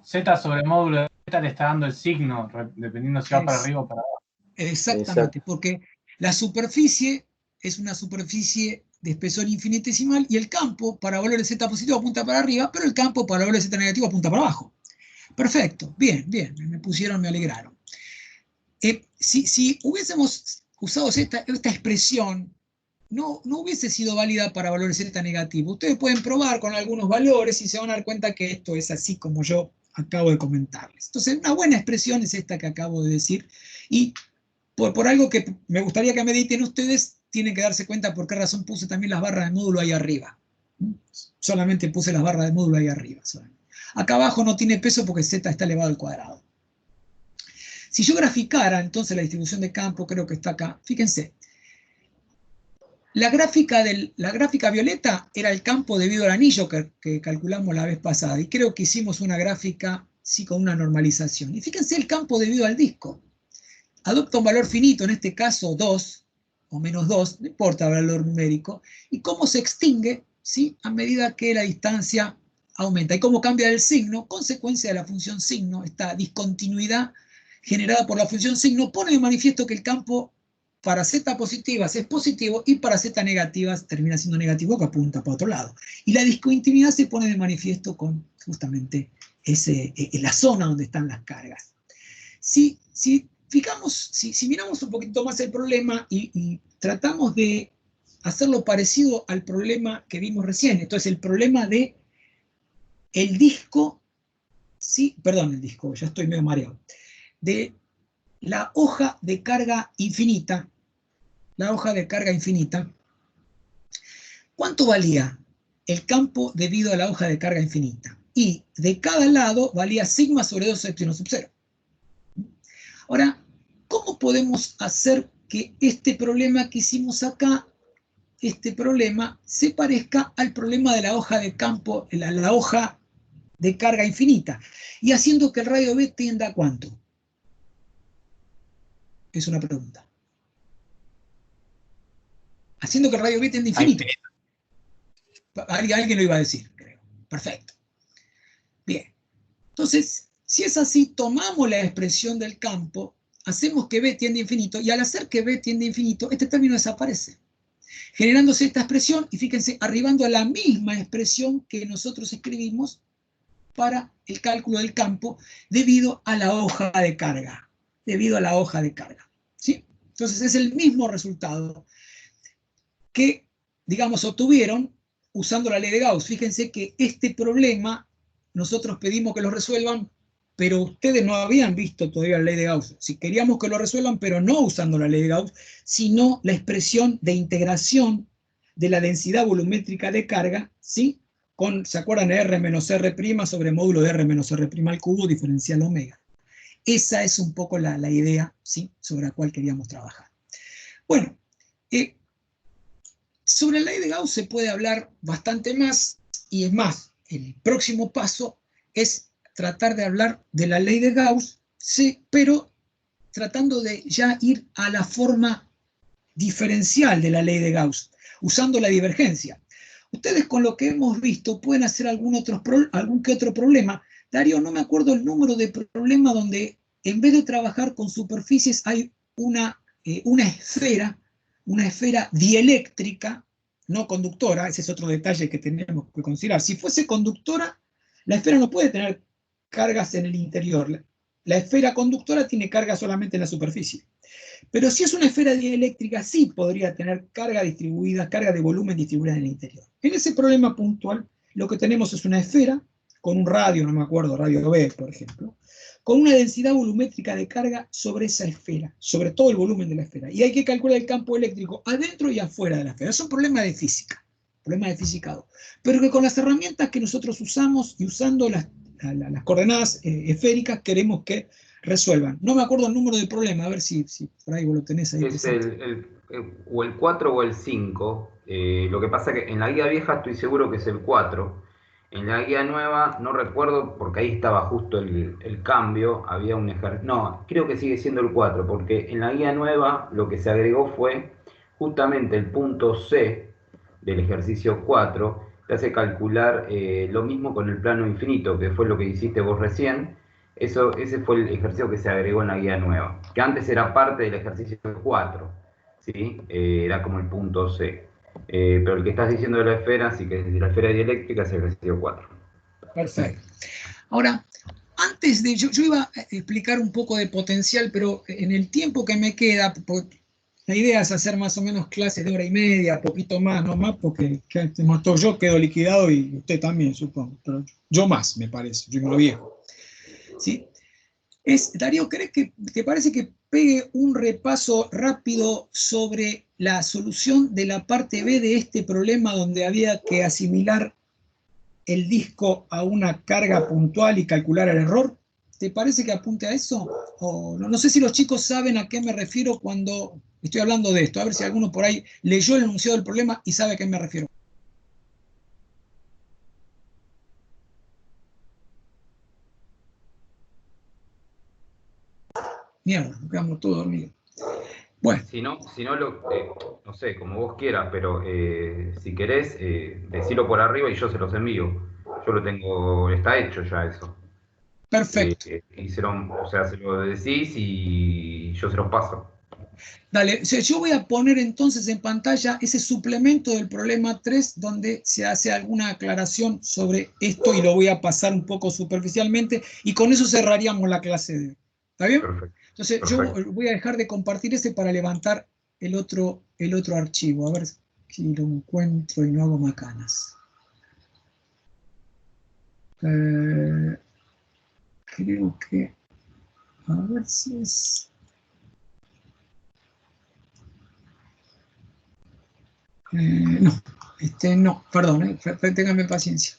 Z sobre módulo de Z le está dando el signo, dependiendo si va para arriba o para abajo.
Exactamente,
Exacto.
porque la superficie es una superficie de espesor infinitesimal y el campo para valores Z positivo apunta para arriba, pero el campo para valores Z negativo apunta para abajo. Perfecto, bien, me pusieron, me alegraron. Si hubiésemos usado esta expresión, no hubiese sido válida para valores Z negativo. Ustedes pueden probar con algunos valores y se van a dar cuenta que esto es así como yo acabo de comentarles. Entonces, una buena expresión es esta que acabo de decir, y por algo que me gustaría que mediten ustedes, tienen que darse cuenta por qué razón puse también las barras de módulo ahí arriba. Solamente puse las barras de módulo ahí arriba. Acá abajo no tiene peso porque Z está elevado al cuadrado. Si yo graficara entonces la distribución de campo, creo que está acá, fíjense, La gráfica violeta era el campo debido al anillo que calculamos la vez pasada, y creo que hicimos una gráfica sí con una normalización. Y fíjense el campo debido al disco. Adopta un valor finito, en este caso 2 o menos 2, no importa el valor numérico, y cómo se extingue, ¿sí?, a medida que la distancia aumenta. Y cómo cambia el signo, consecuencia de la función signo, esta discontinuidad generada por la función signo, pone de manifiesto que el campo para z positivas es positivo y para z negativas termina siendo negativo, que apunta para otro lado. Y la discontinuidad se pone de manifiesto con justamente la zona donde están las cargas. Si miramos un poquito más el problema y tratamos de hacerlo parecido al problema que vimos recién, entonces el problema de el disco, sí, perdón, el disco, ya estoy medio mareado, de la hoja de carga infinita, ¿cuánto valía el campo debido a la hoja de carga infinita? Y de cada lado valía sigma sobre 2 epsilon sub 0. Ahora, ¿cómo podemos hacer que este problema que hicimos acá, este problema, se parezca al problema de la hoja de campo, la hoja de carga infinita? Y haciendo que el radio B tienda a ¿cuánto? Es una pregunta. Haciendo que el radio B tienda a infinito. Alguien lo iba a decir, creo. Perfecto. Bien. Entonces, si es así, tomamos la expresión del campo, hacemos que B tiende a infinito, y al hacer que B tiende a infinito, este término desaparece, generándose esta expresión, y fíjense, arribando a la misma expresión que nosotros escribimos para el cálculo del campo debido a la hoja de carga. ¿Sí? Entonces es el mismo resultado que, digamos, obtuvieron usando la ley de Gauss. Fíjense que este problema nosotros pedimos que lo resuelvan, pero ustedes no habían visto todavía la ley de Gauss. Si queríamos que lo resuelvan, pero no usando la ley de Gauss, sino la expresión de integración de la densidad volumétrica de carga, ¿sí?, con, ¿se acuerdan? De R menos R' sobre módulo de R menos R' al cubo diferencial omega. Esa es un poco la idea, ¿sí?, sobre la cual queríamos trabajar. Bueno, sobre la ley de Gauss se puede hablar bastante más, y es más, el próximo paso es tratar de hablar de la ley de Gauss, sí, pero tratando de ya ir a la forma diferencial de la ley de Gauss, usando la divergencia. Ustedes con lo que hemos visto pueden hacer algún que otro problema. Darío, no me acuerdo el número de problema donde en vez de trabajar con superficies hay una esfera dieléctrica, no conductora. Ese es otro detalle que tenemos que considerar. Si fuese conductora, la esfera no puede tener cargas en el interior. La esfera conductora tiene carga solamente en la superficie. Pero si es una esfera dieléctrica, sí podría tener carga distribuida, carga de volumen distribuida en el interior. En ese problema puntual, lo que tenemos es una esfera con un radio, no me acuerdo, radio B, por ejemplo, con una densidad volumétrica de carga sobre esa esfera, sobre todo el volumen de la esfera. Y hay que calcular el campo eléctrico adentro y afuera de la esfera. Es un problema de física, 2, pero que con las herramientas que nosotros usamos y usando las coordenadas esféricas queremos que resuelvan. No me acuerdo el número del problema, a ver si por ahí vos lo tenés ahí.
Es o el 4 o el 5. Lo que pasa que en la guía vieja estoy seguro que es el 4. En la guía nueva no recuerdo, porque ahí estaba justo el cambio, había un ejercicio. No, creo que sigue siendo el 4, porque en la guía nueva lo que se agregó fue justamente el punto C del ejercicio 4, te hace calcular lo mismo con el plano infinito, que fue lo que hiciste vos recién. Ese fue el ejercicio que se agregó en la guía nueva, que antes era parte del ejercicio 4, ¿sí? Era como el punto C. Pero el que estás diciendo de la esfera, sí que es de la esfera dieléctrica, es el ejercicio 4.
Perfecto. Ahora, antes de... Yo iba a explicar un poco de potencial, pero en el tiempo que me queda, la idea es hacer más o menos clases de 1h30, poquito más, no más, porque yo quedo liquidado y usted también, supongo. Pero yo más, me parece, yo me lo viejo. ¿Sí? Darío, ¿crees que te parece que pegue un repaso rápido sobre la solución de la parte B de este problema donde había que asimilar el disco a una carga puntual y calcular el error? ¿Te parece que apunte a eso? O no sé si los chicos saben a qué me refiero cuando estoy hablando de esto. A ver si alguno por ahí leyó el enunciado del problema y sabe a qué me refiero. Mierda, nos quedamos todos dormidos. Bueno.
Si no, no sé, como vos quieras, pero si querés, decilo por arriba y yo se los envío. Yo lo tengo, está hecho ya eso.
Perfecto.
Y se lo decís y yo se los paso.
Dale, yo voy a poner entonces en pantalla ese suplemento del problema 3 donde se hace alguna aclaración sobre esto y lo voy a pasar un poco superficialmente y con eso cerraríamos la clase de hoy. ¿Está bien?
Perfecto.
Entonces yo voy a dejar de compartir ese para levantar el otro archivo. A ver si lo encuentro y no hago macanas. Creo que... A ver si es... no, no, perdón, ténganme paciencia.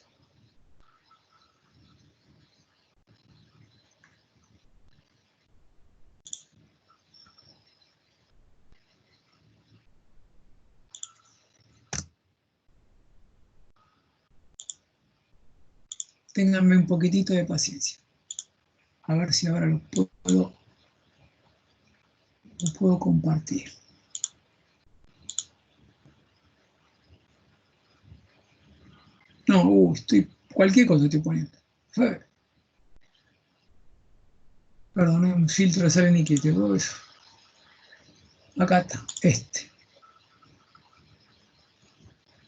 Ténganme un poquitito de paciencia. A ver si ahora lo puedo compartir. No, cualquier cosa estoy poniendo. Perdón, un filtro de Serenity, todo eso. Acá está,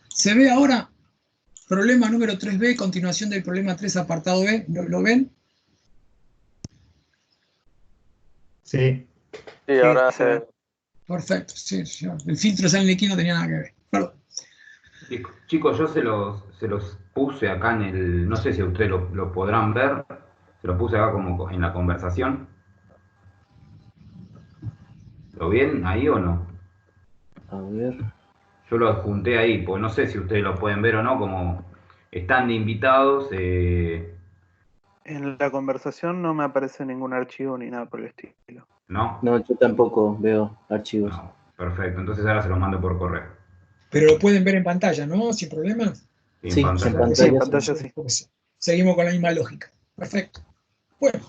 ¿Se ve ahora? Problema número 3b, continuación del problema 3, apartado B. ¿Lo ven?
Sí.
Sí, ahora se ve.
Perfecto, sí. El filtro de Serenity no tenía nada que ver. Perdón.
Chicos, yo se los puse acá en el, no sé si ustedes lo podrán ver, se los puse acá como en la conversación. ¿Lo ven ahí o no?
A ver.
Yo lo adjunté ahí, pues no sé si ustedes lo pueden ver o no, como están de invitados.
En la conversación no me aparece ningún archivo ni nada por el estilo.
¿No?
No, yo tampoco veo archivos.
No, perfecto, entonces ahora se los mando por correo.
Pero lo pueden ver en pantalla, ¿no? Sin problema.
Sí, en pantalla.
Sí, en pantalla sí.
Seguimos con la misma lógica. Perfecto. Bueno,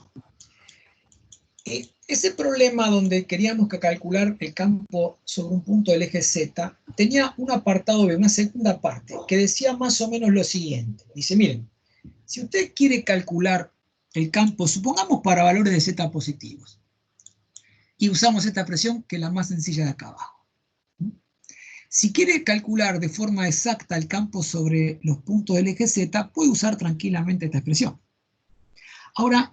ese problema donde queríamos calcular el campo sobre un punto del eje Z tenía un apartado B, una segunda parte, que decía más o menos lo siguiente. Dice, miren, si usted quiere calcular el campo, supongamos para valores de Z positivos, y usamos esta expresión que es la más sencilla de acá abajo. Si quiere calcular de forma exacta el campo sobre los puntos del eje Z, puede usar tranquilamente esta expresión. Ahora,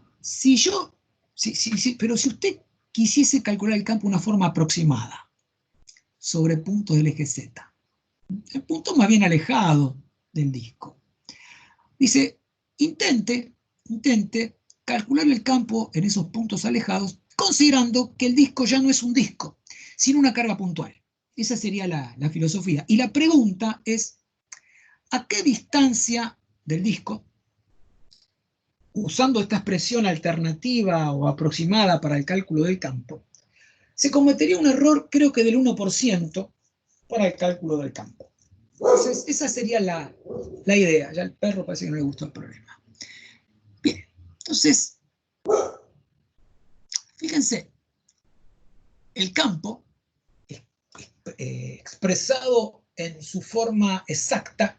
pero si usted quisiese calcular el campo de una forma aproximada sobre puntos del eje Z, el punto más bien alejado del disco, dice, intente calcular el campo en esos puntos alejados, considerando que el disco ya no es un disco, sino una carga puntual. Esa sería la filosofía. Y la pregunta es, ¿a qué distancia del disco, usando esta expresión alternativa o aproximada para el cálculo del campo, se cometería un error, creo que del 1% para el cálculo del campo? Entonces, esa sería la idea. Ya el perro parece que no le gustó el problema. Bien, entonces, fíjense, el campo, expresado en su forma exacta,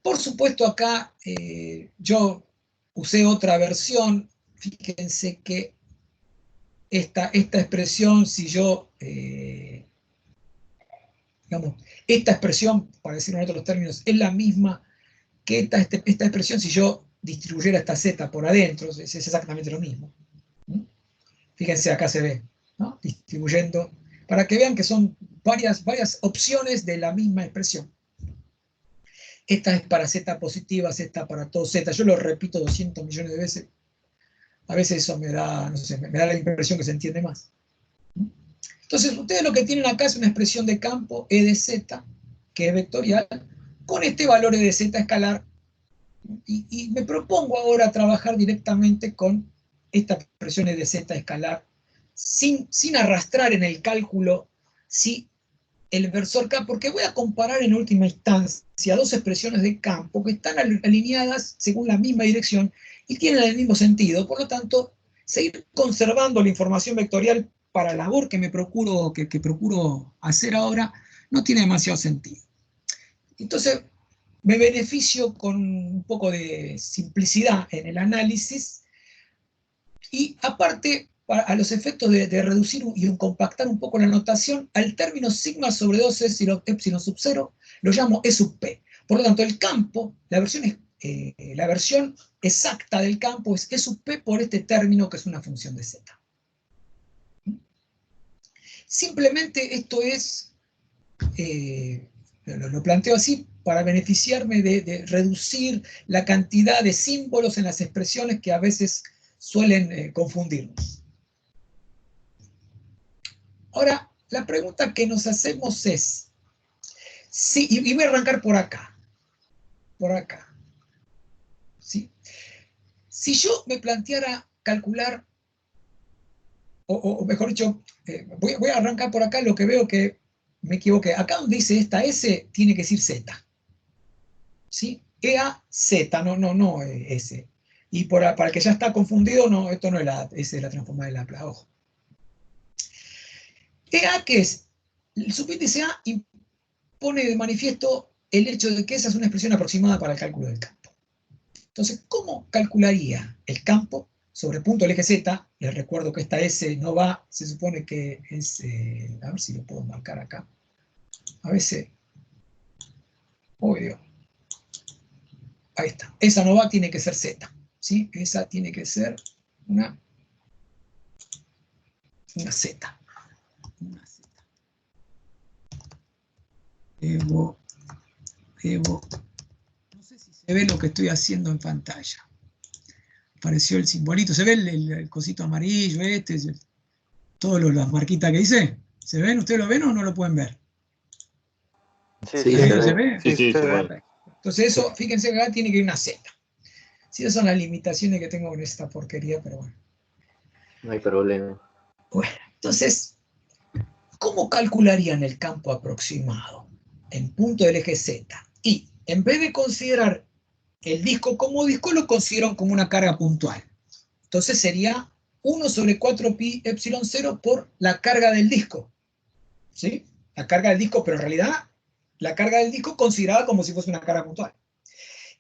por supuesto acá yo usé otra versión. Fíjense que esta expresión, si yo, digamos, esta expresión, para decirlo en otros términos, es la misma que esta expresión si yo distribuyera esta z por adentro, es exactamente lo mismo. Fíjense, acá se ve, ¿no? Distribuyendo, para que vean que son varias opciones de la misma expresión. Esta es para z positivas, esta para todo z. Yo lo repito 200 millones de veces. A veces eso me da, no sé, me da la impresión que se entiende más. Entonces, ustedes lo que tienen acá es una expresión de campo E de z, que es vectorial, con este valor E de z escalar. Y me propongo ahora trabajar directamente con esta expresión de z escalar sin arrastrar en el cálculo si el versor K, porque voy a comparar en última instancia dos expresiones de campo que están alineadas según la misma dirección y tienen el mismo sentido. Por lo tanto, seguir conservando la información vectorial para la labor que procuro hacer ahora no tiene demasiado sentido. Entonces, me beneficio con un poco de simplicidad en el análisis y aparte, a los efectos de reducir y compactar un poco la notación, al término sigma sobre 2 epsilon sub 0 lo llamo E sub P. Por lo tanto, el campo, la versión exacta del campo es E sub P por este término que es una función de Z. Simplemente esto es, lo planteo así, para beneficiarme de reducir la cantidad de símbolos en las expresiones que a veces suelen confundirnos. Ahora, la pregunta que nos hacemos es, y voy a arrancar por acá, ¿sí? Si yo me planteara calcular, o mejor dicho, voy a arrancar por acá, lo que veo que me equivoqué. Acá donde dice esta S, tiene que decir Z. ¿Sí? EA, Z, no S. Y para el que ya está confundido, no, esto no es la S de la transformada de Laplace, ojo. EA, ¿qué es? El subíndice A pone de manifiesto el hecho de que esa es una expresión aproximada para el cálculo del campo. Entonces, ¿cómo calcularía el campo sobre punto del eje Z? Les recuerdo que esta S no va, se supone que es, a ver si lo puedo marcar acá. A veces, obvio, ahí está. Esa no va, tiene que ser Z, ¿sí? Esa tiene que ser una Z. Una Z. No sé si se ve lo que estoy haciendo en pantalla. Apareció el simbolito. ¿Se ve el cosito amarillo todas las marquitas que hice? ¿Se ven? ¿Ustedes lo ven o no lo pueden ver?
Sí,
¿Se ve?
Sí,
se
se
ve.
ve.
Entonces eso, fíjense que acá tiene que ir una Z. Sí, esas son las limitaciones que tengo con esta porquería, pero bueno.
No hay problema.
Bueno, entonces, ¿cómo calcularían el campo aproximado en punto del eje Z? Y en vez de considerar el disco como disco, lo consideran como una carga puntual. Entonces sería 1 sobre 4pi epsilon 0 por la carga del disco. ¿Sí? La carga del disco, pero en realidad la carga del disco considerada como si fuese una carga puntual.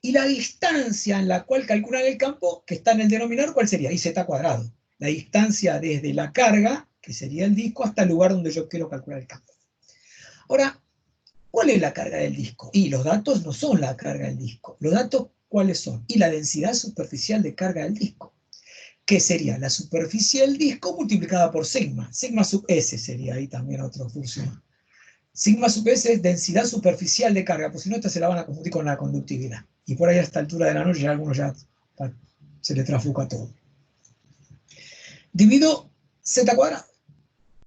Y la distancia en la cual calculan el campo, que está en el denominador, ¿cuál sería? IZ cuadrado. La distancia desde la carga, que sería el disco, hasta el lugar donde yo quiero calcular el campo. Ahora, ¿cuál es la carga del disco? Y los datos no son la carga del disco. Los datos, ¿cuáles son? Y la densidad superficial de carga del disco, que sería la superficie del disco multiplicada por sigma. Sigma sub S sería ahí también otra función. Sigma sub S es densidad superficial de carga, pues si no, esta se la van a confundir con la conductividad. Y por ahí a esta altura de la noche ya algunos ya se le trafuca todo. Divido Z cuadrado.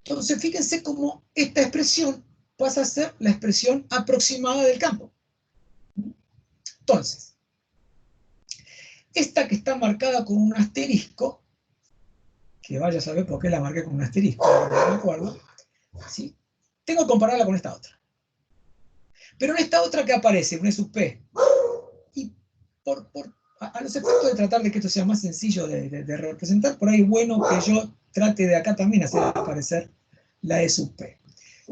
Entonces fíjense cómo esta expresión pasa a ser la expresión aproximada del campo. Entonces, esta que está marcada con un asterisco, que vaya a saber por qué la marqué con un asterisco, no me acuerdo, ¿sí? Tengo que compararla con esta otra. Pero en esta otra que aparece, un E sub P, y a los efectos de tratar de que esto sea más sencillo de representar, por ahí es bueno que yo trate de acá también hacer aparecer la E sub P.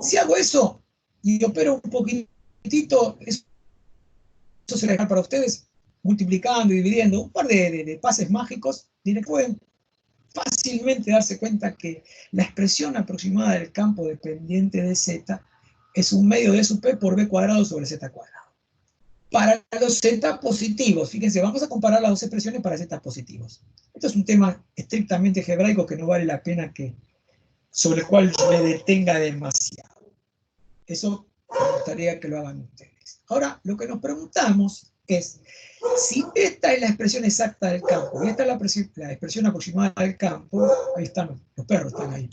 Si hago eso y opero un poquitito, eso se lo dejar para ustedes, multiplicando y dividiendo, un par de pases mágicos, y pueden fácilmente darse cuenta que la expresión aproximada del campo dependiente de Z es un medio de E sub P por B cuadrado sobre Z cuadrado. Para los Z positivos, fíjense, vamos a comparar las dos expresiones para Z positivos. Esto es un tema estrictamente algebraico que no vale la pena sobre el cual me detenga demasiado. Eso me gustaría que lo hagan ustedes. Ahora, lo que nos preguntamos es, si esta es la expresión exacta del campo, y esta es la expresión aproximada del campo, ahí están, los perros están ahí.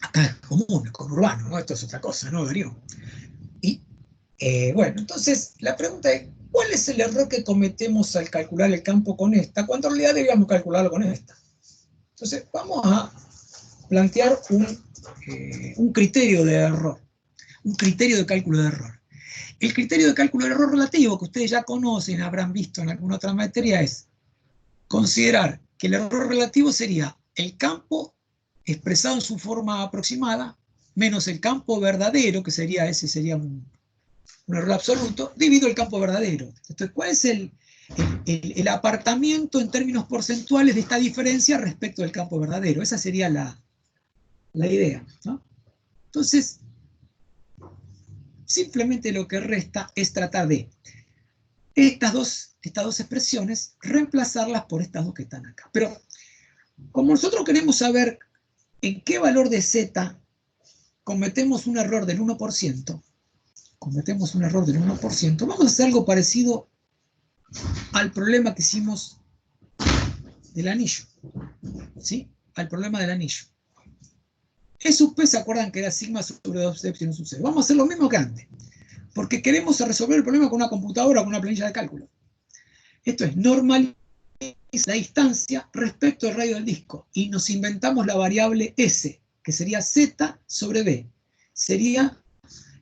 Acá es común, es conurbano, ¿no? Esto es otra cosa, ¿no, Darío? Y Bueno, entonces la pregunta es, ¿cuál es el error que cometemos al calcular el campo con esta, cuando en realidad debíamos calcularlo con esta? Entonces vamos a plantear un criterio de error, un criterio de cálculo de error. El criterio de cálculo de error relativo, que ustedes ya conocen, habrán visto en alguna otra materia, es considerar que el error relativo sería el campo expresado en su forma aproximada, menos el campo verdadero, que sería ese, sería un error absoluto, dividido el campo verdadero. Entonces, ¿cuál es el apartamiento en términos porcentuales de esta diferencia respecto del campo verdadero? Esa sería la idea, ¿no? Entonces, simplemente lo que resta es tratar de estas dos expresiones, reemplazarlas por estas dos que están acá. Pero como nosotros queremos saber en qué valor de z cometemos un error del 1%, vamos a hacer algo parecido al problema que hicimos del anillo, ¿sí? Al problema del anillo. E sub p, ¿se acuerdan que era sigma sobre 2 epsilon sub 0? Vamos a hacer lo mismo que antes, porque queremos resolver el problema con una computadora o con una planilla de cálculo. Esto es, normalizar la distancia respecto al radio del disco, y nos inventamos la variable s, que sería z sobre b. Sería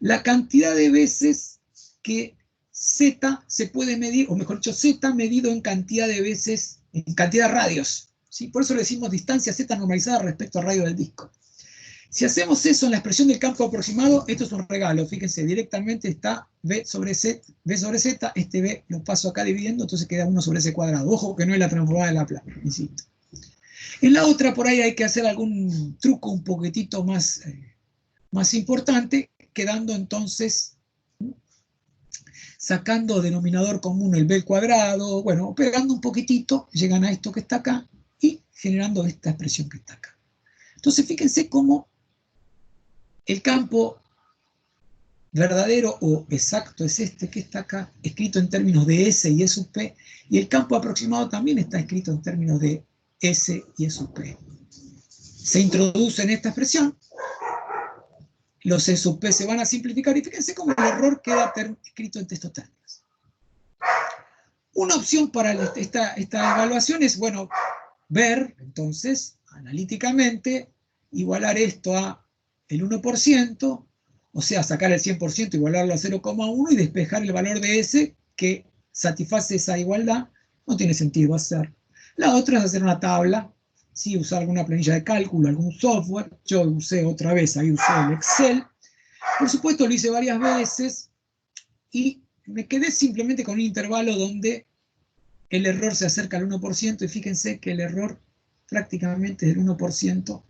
la cantidad de veces que z se puede medir, o mejor dicho, z medido en cantidad de veces, en cantidad de radios, ¿sí? Por eso le decimos distancia z normalizada respecto al radio del disco. Si hacemos eso en la expresión del campo aproximado, esto es un regalo, fíjense, directamente está b sobre z, este b lo paso acá dividiendo, entonces queda 1 sobre c cuadrado. Ojo que no es la transformada de Laplace, insisto. En la otra, por ahí hay que hacer algún truco un poquitito más importante, quedando entonces, sacando denominador común el b al cuadrado, bueno, pegando un poquitito, llegan a esto que está acá, y generando esta expresión que está acá. Entonces fíjense cómo el campo verdadero o exacto es este que está acá, escrito en términos de S y E sub P, y el campo aproximado también está escrito en términos de S y E sub P. Se introduce en esta expresión, los E sub P se van a simplificar, y fíjense cómo el error queda escrito en estos términos. Una opción para esta evaluación es, bueno, ver, entonces, analíticamente, igualar esto a el 1%, o sea, sacar el 100%, igualarlo a 0,1 y despejar el valor de S que satisface esa igualdad. No tiene sentido hacer. La otra es hacer una tabla, ¿sí? Usar alguna planilla de cálculo, algún software. Yo usé otra vez, ahí usé el Excel. Por supuesto, lo hice varias veces y me quedé simplemente con un intervalo donde el error se acerca al 1%, y fíjense que el error prácticamente es del 1%,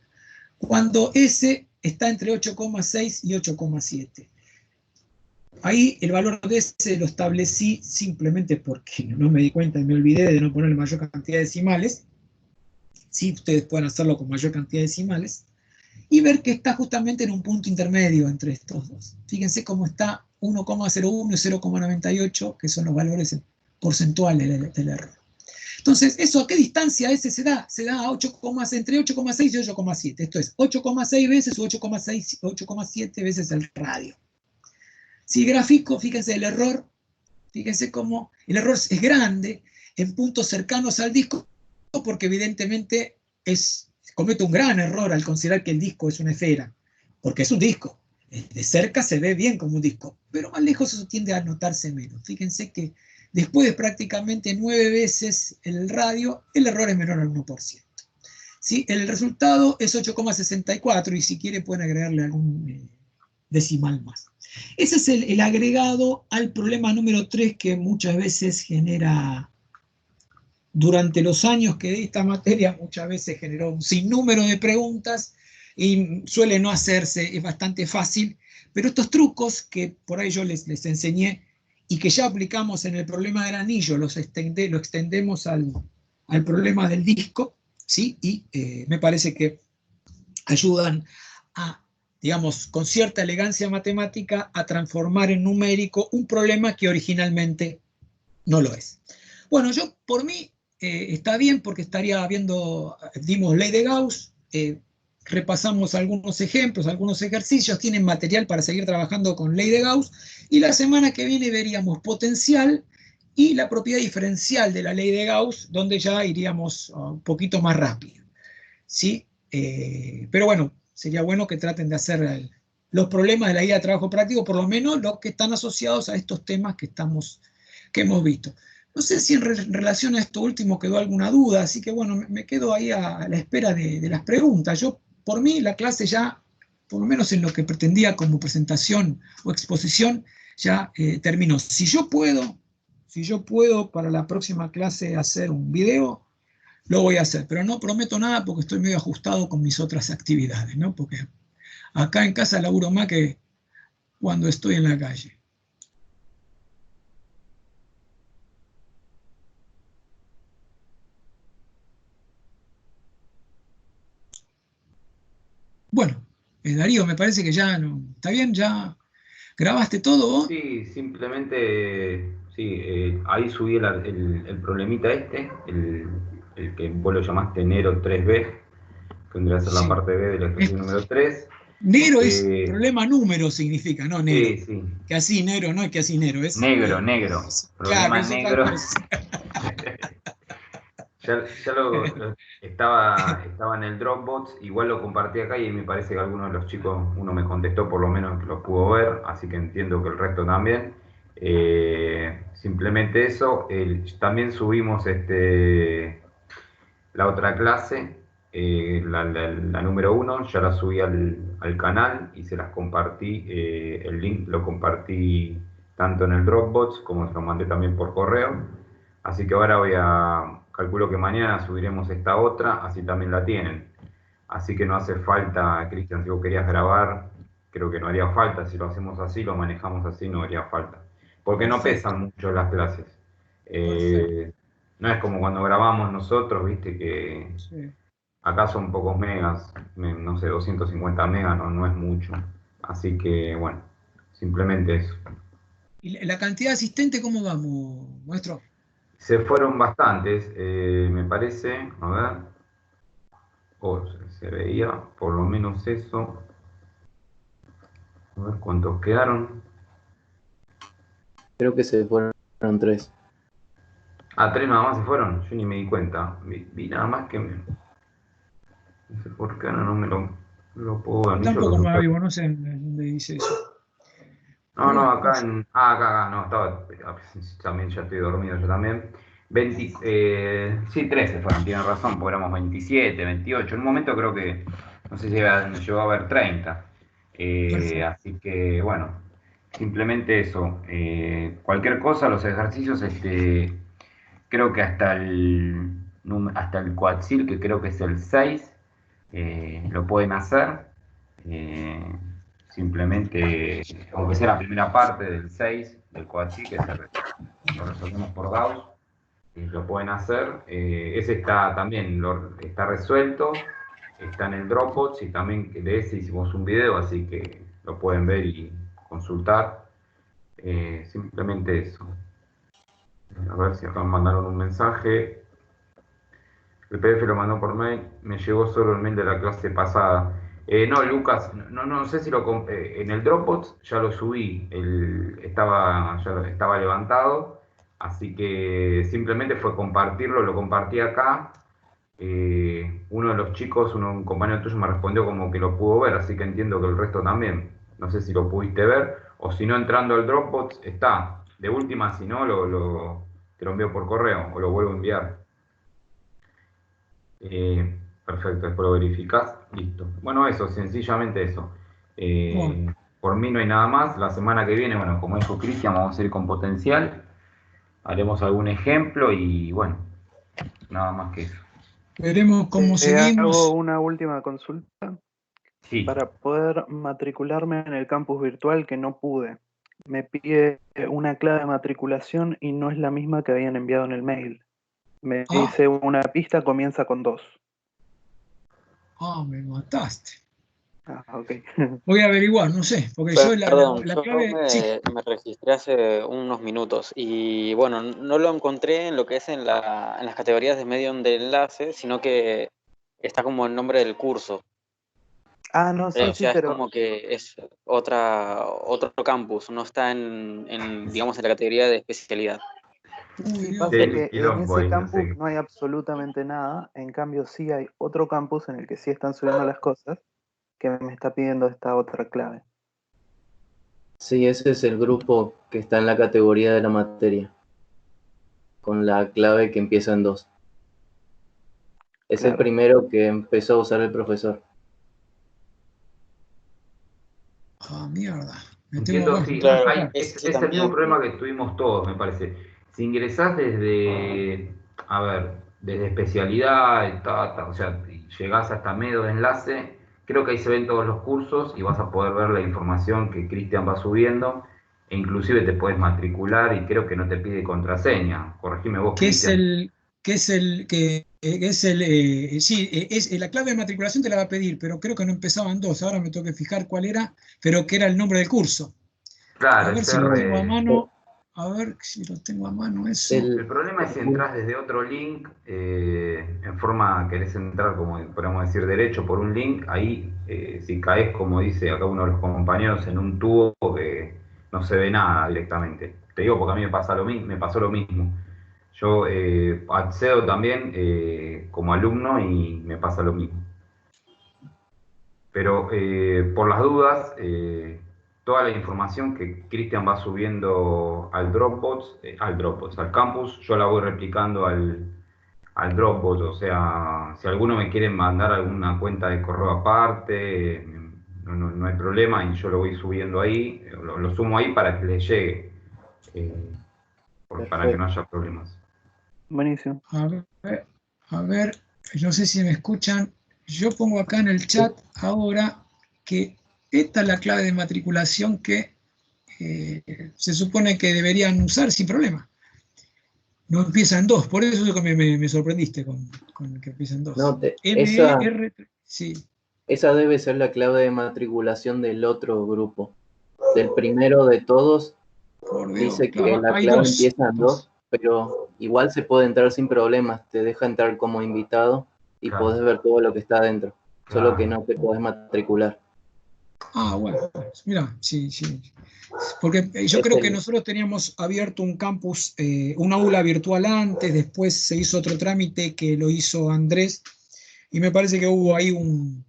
cuando S está entre 8,6 y 8,7. Ahí el valor de S lo establecí simplemente porque no me di cuenta y me olvidé de no poner mayor cantidad de decimales. Sí, ustedes pueden hacerlo con mayor cantidad de decimales, y ver que está justamente en un punto intermedio entre estos dos. Fíjense cómo está 1,01 y 0,98, que son los valores porcentuales del error. Entonces, ¿eso a qué distancia S se da? Se da a entre 8,6 y 8,7. Esto es 8,6 veces o 8,7 veces el radio. Si grafico, fíjense el error, fíjense cómo el error es grande en puntos cercanos al disco, porque evidentemente comete un gran error al considerar que el disco es una esfera, porque es un disco. De cerca se ve bien como un disco, pero más lejos eso tiende a notarse menos. Fíjense que después de prácticamente 9 veces el radio, el error es menor al 1%. ¿Sí? El resultado es 8,64, y si quiere pueden agregarle algún decimal más. Ese es el agregado al problema número 3 que muchas veces genera, durante los años que di esta materia, muchas veces generó un sinnúmero de preguntas y suele no hacerse, es bastante fácil, pero estos trucos que por ahí yo les enseñé y que ya aplicamos en el problema del anillo, lo extendemos al problema del disco, ¿sí? Y me parece que ayudan a, digamos, con cierta elegancia matemática, a transformar en numérico un problema que originalmente no lo es. Bueno, yo por mí está bien, porque estaría viendo, dimos ley de Gauss, repasamos algunos ejemplos, algunos ejercicios, tienen material para seguir trabajando con ley de Gauss, y la semana que viene veríamos potencial y la propiedad diferencial de la ley de Gauss, donde ya iríamos un poquito más rápido, ¿sí? Pero bueno, sería bueno que traten de hacer los problemas de la guía de trabajo práctico, por lo menos los que están asociados a estos temas que hemos visto. No sé si en relación a esto último quedó alguna duda, así que bueno, me quedo ahí a la espera de las preguntas. Yo, por mí, la clase ya, por lo menos en lo que pretendía como presentación o exposición, ya terminó. Si yo puedo para la próxima clase hacer un video, lo voy a hacer, pero no prometo nada porque estoy medio ajustado con mis otras actividades, ¿no? Porque acá en casa laburo más que cuando estoy en la calle. Bueno, Darío, me parece que ya no. ¿Está bien? ¿Ya grabaste todo vos?
Sí, simplemente, sí, ahí subí el problemita el que vos lo llamaste Nero 3B, que vendría a ser la
Sí.
parte B del ejercicio número 3.
Negro es problema número, significa, no negro.
Sí, sí.
Que así negro, no es que así negro, es.
Negro.
Claro,
Problema
es otra
negro.
cosa.
Ya estaba en el Dropbox, igual lo compartí acá y me parece que algunos de los chicos, uno me contestó, por lo menos lo pudo ver, así que entiendo que el resto también. Simplemente eso. También subimos la otra clase, la número 1, ya la subí al canal y se las compartí. El link lo compartí tanto en el Dropbox como se lo mandé también por correo. Así que ahora calculo que mañana subiremos esta otra, así también la tienen. Así que no hace falta, Cristian, si vos querías grabar, creo que no haría falta. Si lo hacemos así, lo manejamos así, no haría falta. Porque no
Perfecto.
pesan mucho las clases.
Perfecto.
No es como cuando grabamos nosotros, viste, que
Sí.
acá son pocos megas, no sé, 250 megas, no es mucho. Así que, bueno, simplemente eso.
¿Y la cantidad de asistentes cómo vamos, maestro?
Se fueron bastantes, me parece, a ver, se veía por lo menos eso, a ver cuántos quedaron.
Creo que se fueron 3.
Ah, 3 nada más se fueron, yo ni me di cuenta, vi nada más que no sé por qué ahora no me lo puedo ver, ni yo
Tampoco
lo
me
sé.
avivo, no sé dónde dice eso.
No,
Pero
no,
bueno,
acá, no, también ya estoy dormido yo también. Sí, 13 fueron, tienen razón, porque éramos 27, 28. En un momento creo que, no sé si llegó a haber 30.
perfecto.
Así que, bueno, simplemente eso. Cualquier cosa, los ejercicios, creo que hasta el Coaxil, que creo que es el 6, lo pueden hacer. Eh, Simplemente, aunque sea la primera parte del 6 del Coaxil, que lo resolvemos por Gauss, lo pueden hacer. Ese también está resuelto, está en el Dropbox y también de ese hicimos un video, así que lo pueden ver y consultar. Simplemente eso. A ver si acá me mandaron un mensaje. El PDF lo mandó por mail, me llegó solo el mail de la clase pasada. No, Lucas, no sé si en el Dropbox ya lo subí, ya estaba levantado, así que simplemente fue compartirlo, lo compartí acá. Uno de los chicos, un compañero tuyo me respondió como que lo pudo ver, así que entiendo que el resto también. No sé si lo pudiste ver, o si no, entrando al Dropbox está. De última, si no, te lo envío por correo o lo vuelvo a enviar. Perfecto, después lo verificás, listo. Bueno, eso, sencillamente eso.
Bueno,
Por mí no hay nada más. La semana que viene, bueno, como dijo Cristian, vamos a ir con potencial. Haremos algún ejemplo y bueno, nada más que eso.
veremos cómo
Hago
seguimos.
una última consulta.
Sí.
Para poder matricularme en el campus virtual, que no pude, me pide una clave de matriculación y no es la misma que habían enviado en el mail. Me dice una pista, comienza con 2.
Me mataste.
Ok.
Voy a averiguar, no sé, porque
Perdón,
la
yo
clave. Sí.
me registré hace unos minutos y bueno, no lo encontré en lo que es en las categorías de medio de enlace, sino que está como el nombre del curso.
Ah, no, sí,
O
sí,
sea, es
pero
como que es otro campus, no está digamos, en la categoría de especialidad.
Uy,
sí
Dios.
pasa
Sí,
que en
quilombo
ese
ahí, no
campus
sé.
no hay absolutamente nada. En cambio, sí hay otro campus en el que sí están subiendo las cosas que me está pidiendo esta otra clave.
Sí, ese es el grupo que está en la categoría de la materia, con la clave que empieza en 2. Es el
Claro.
primero que empezó a usar el profesor.
Ah, mierda. Me tengo,
Entiendo,
bueno, me
sí,
tengo que
Claro,
fijar.
ese
es el mismo
también.
problema que tuvimos todos, me parece. Si ingresás desde, a ver, desde especialidad, o sea, llegás hasta medio de enlace, creo que ahí se ven todos los cursos y vas a poder ver la información que Cristian va subiendo, e inclusive te puedes matricular y creo que no te pide contraseña. Corregime vos,
¿Qué es
Cristian.
el, qué es el, que es el, sí, la clave de matriculación te la va a pedir, pero creo que no empezaban dos, ahora me tengo que fijar cuál era, pero que era el nombre del curso. A
Claro,
ver
es
si lo tengo a
R.
mano, a ver si lo tengo a mano eso.
El problema es si entras desde otro link, en forma, querés entrar, como podríamos decir, derecho por un link, ahí si caes, como dice acá uno de los compañeros, en un tubo que no se ve nada directamente. Te digo porque a mí me pasa lo mismo, me pasó lo mismo. Yo accedo también como alumno y me pasa lo mismo. Pero por las dudas, toda la información que Cristian va subiendo al campus, yo la voy replicando al Dropbox. O sea, si alguno me quiere mandar alguna cuenta de correo aparte, no hay problema y yo lo voy subiendo ahí, lo sumo ahí para que les llegue, eh, para que no
Perfecto.
haya problemas.
Buenísimo.
A ver, no sé si me escuchan. Yo pongo acá en el chat ahora que esta es la clave de matriculación que se supone que deberían usar sin problema. No empieza en dos, por eso es que me sorprendiste con que empieza en dos.
No,
MER, sí,
esa debe ser la clave de matriculación del otro grupo. Del primero de todos
por Dios,
dice que
claro,
la
hay
clave
dos.
empieza en 2, pero igual se puede entrar sin problemas. Te deja entrar como invitado y
Claro,
podés ver todo lo que está adentro. Solo que
claro,
no te podés matricular.
Ah, bueno, mira, sí, sí. Porque yo
Es
creo que
el,
nosotros teníamos abierto un campus, un aula virtual antes, después se hizo otro trámite que lo hizo Andrés, y me parece que hubo ahí un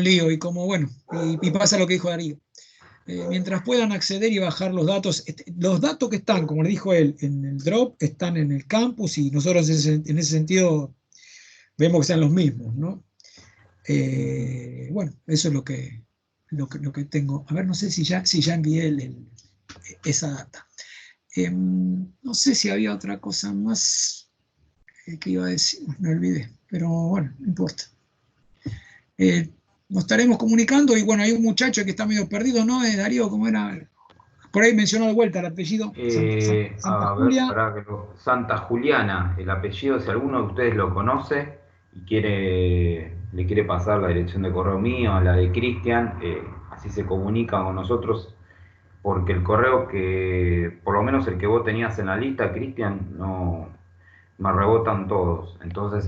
lío, y como bueno, y pasa lo que dijo Darío. Mientras puedan acceder y bajar los datos que están, como le dijo él, en el drop, están en el campus, y nosotros en ese sentido vemos que sean los mismos, ¿no? Bueno, eso es lo que tengo. A ver, no sé si ya envié esa data. No sé si había otra cosa más que iba a decir, me olvidé, pero bueno, no importa. Nos estaremos comunicando y bueno, hay un muchacho que está medio perdido, ¿no? Darío, ¿cómo era? Por ahí mencionó de vuelta el apellido, Santa
A ver,
Julia.
Santa Juliana, el apellido, si alguno de ustedes lo conoce y le quiere pasar la dirección de correo mío, la de Cristian, así se comunica con nosotros, porque el correo que, por lo menos el que vos tenías en la lista, Cristian, no me rebotan todos. Entonces,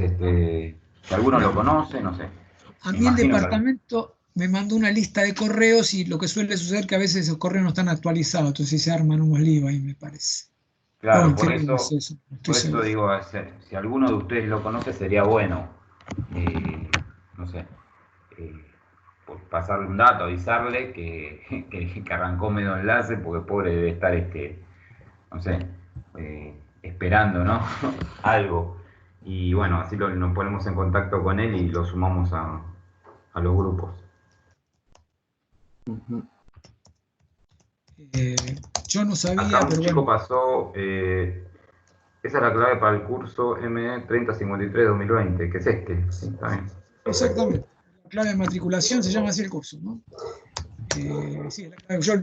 si alguno lo
Mira,
conoce, no sé.
a
Me
mí el
imagino que
departamento me mandó una lista de correos y lo que suele suceder es que a veces esos correos no están actualizados, entonces se arman unos líos ahí, me parece. Pero
claro,
bueno, creo que no es eso, no estoy
por eso
seguro.
digo, si alguno de ustedes lo conoce, sería bueno, eh, no sé, eh, por pasarle un dato, avisarle que arrancó medio enlace, porque pobre debe estar, no sé, esperando, ¿no? Algo. Y bueno, así nos ponemos en contacto con él y lo sumamos a los grupos.
ujú.
Eh, yo no
Acá
sabía,
un
pero
chico
bueno,
pasó, esa es la clave para el curso ME 3053-2020, que es este, ¿sí? Está bien.
exactamente. La clave de matriculación se llama así el curso, ¿no? Sí, la clave, yo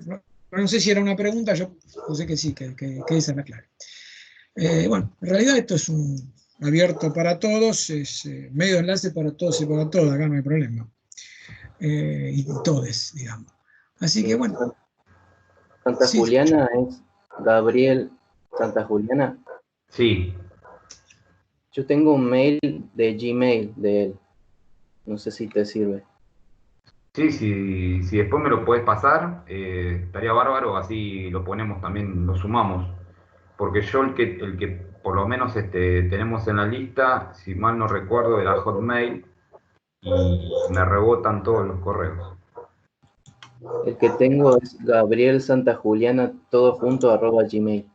no sé si era una pregunta, yo sé que sí, que esa es la clave. Bueno, en realidad esto es un abierto para todos, es medio enlace para todos y para todas, acá no hay problema. Y todes, digamos. Así que bueno,
Santa
sí,
Juliana es Gabriel Santa Juliana.
Sí,
Yo tengo un mail de Gmail de él. No sé si te sirve.
Sí, si después me lo puedes pasar, estaría bárbaro, así lo ponemos también, lo sumamos. Porque yo el que por lo menos tenemos en la lista, si mal no recuerdo, era Hotmail y me rebotan todos los correos.
El que tengo es Gabriel Santa Juliana, todo junto, @gmail.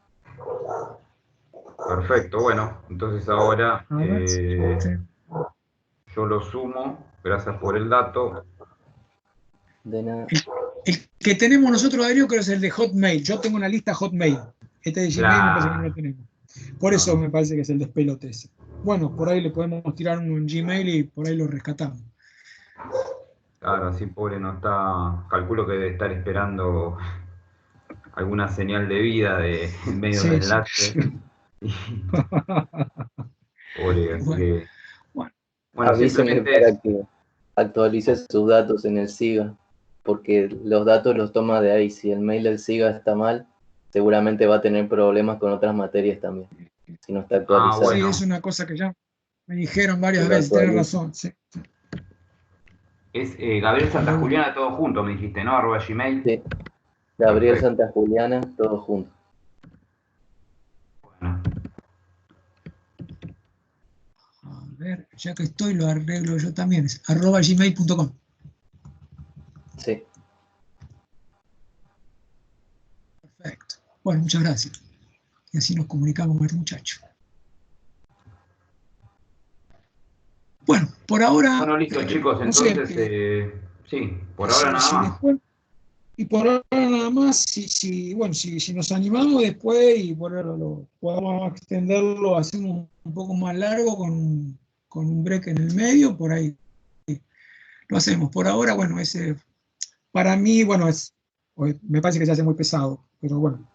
Perfecto, bueno, entonces ahora
A ver, sí.
yo lo sumo, gracias por el dato.
De nada.
El que tenemos nosotros, Darío, creo que es el de Hotmail. Yo tengo una lista Hotmail. Este de Gmail me parece que no lo tenemos. Por eso me parece que es el despelote ese. Bueno, por ahí le podemos tirar uno en Gmail y por ahí lo rescatamos.
Claro, así pobre no está, calculo que debe estar esperando alguna señal de vida en medio
Sí,
del
sí.
enlace. Pobre, así
Bueno,
que,
bueno,
bueno,
Avísenme
simplemente
para que actualice sus datos en el SIGA, porque los datos los toma de ahí. Si el mail del SIGA está mal, seguramente va a tener problemas con otras materias también, si no está actualizado.
sí,
bueno.
es una cosa que ya me dijeron varias
Que lo
veces, tenés
actualice.
razón. Sí.
Es Gabriel Santa Juliana, todo junto, me dijiste, ¿no? @gmail.
Sí, Gabriel
Perfecto.
Santa Juliana, todo junto.
Bueno,
A ver, ya que estoy, lo arreglo yo también. Es @gmail.com.
Sí.
Perfecto. Bueno, muchas gracias. Y así nos comunicamos con el muchacho. Bueno, por ahora,
bueno, listo, chicos,
no sé,
entonces, sí, por ahora nada
si
más.
después, y por ahora nada más, bueno, si nos animamos después y por ahora lo podamos extenderlo, hacemos un poco más largo con un break en el medio, por ahí lo hacemos. Por ahora, bueno, para mí, bueno, me parece que se hace muy pesado, pero bueno,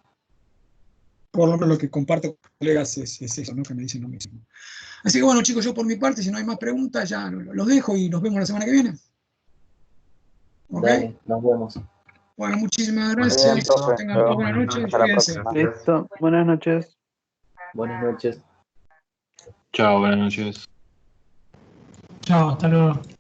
por lo menos lo que comparto con colegas es eso, ¿no? Que me dicen lo mismo. Así que bueno, chicos, yo por mi parte, si no hay más preguntas, ya los dejo y nos vemos la semana que viene. ¿Ok?
Dale, nos vemos.
Bueno, muchísimas
Muy
gracias.
bien, profe.
Tengan todos buenas
Buenas
noches.
noches,
Cuídense.
gracias.
Listo, buenas noches.
Buenas noches.
Chao, buenas noches.
Chao, hasta luego.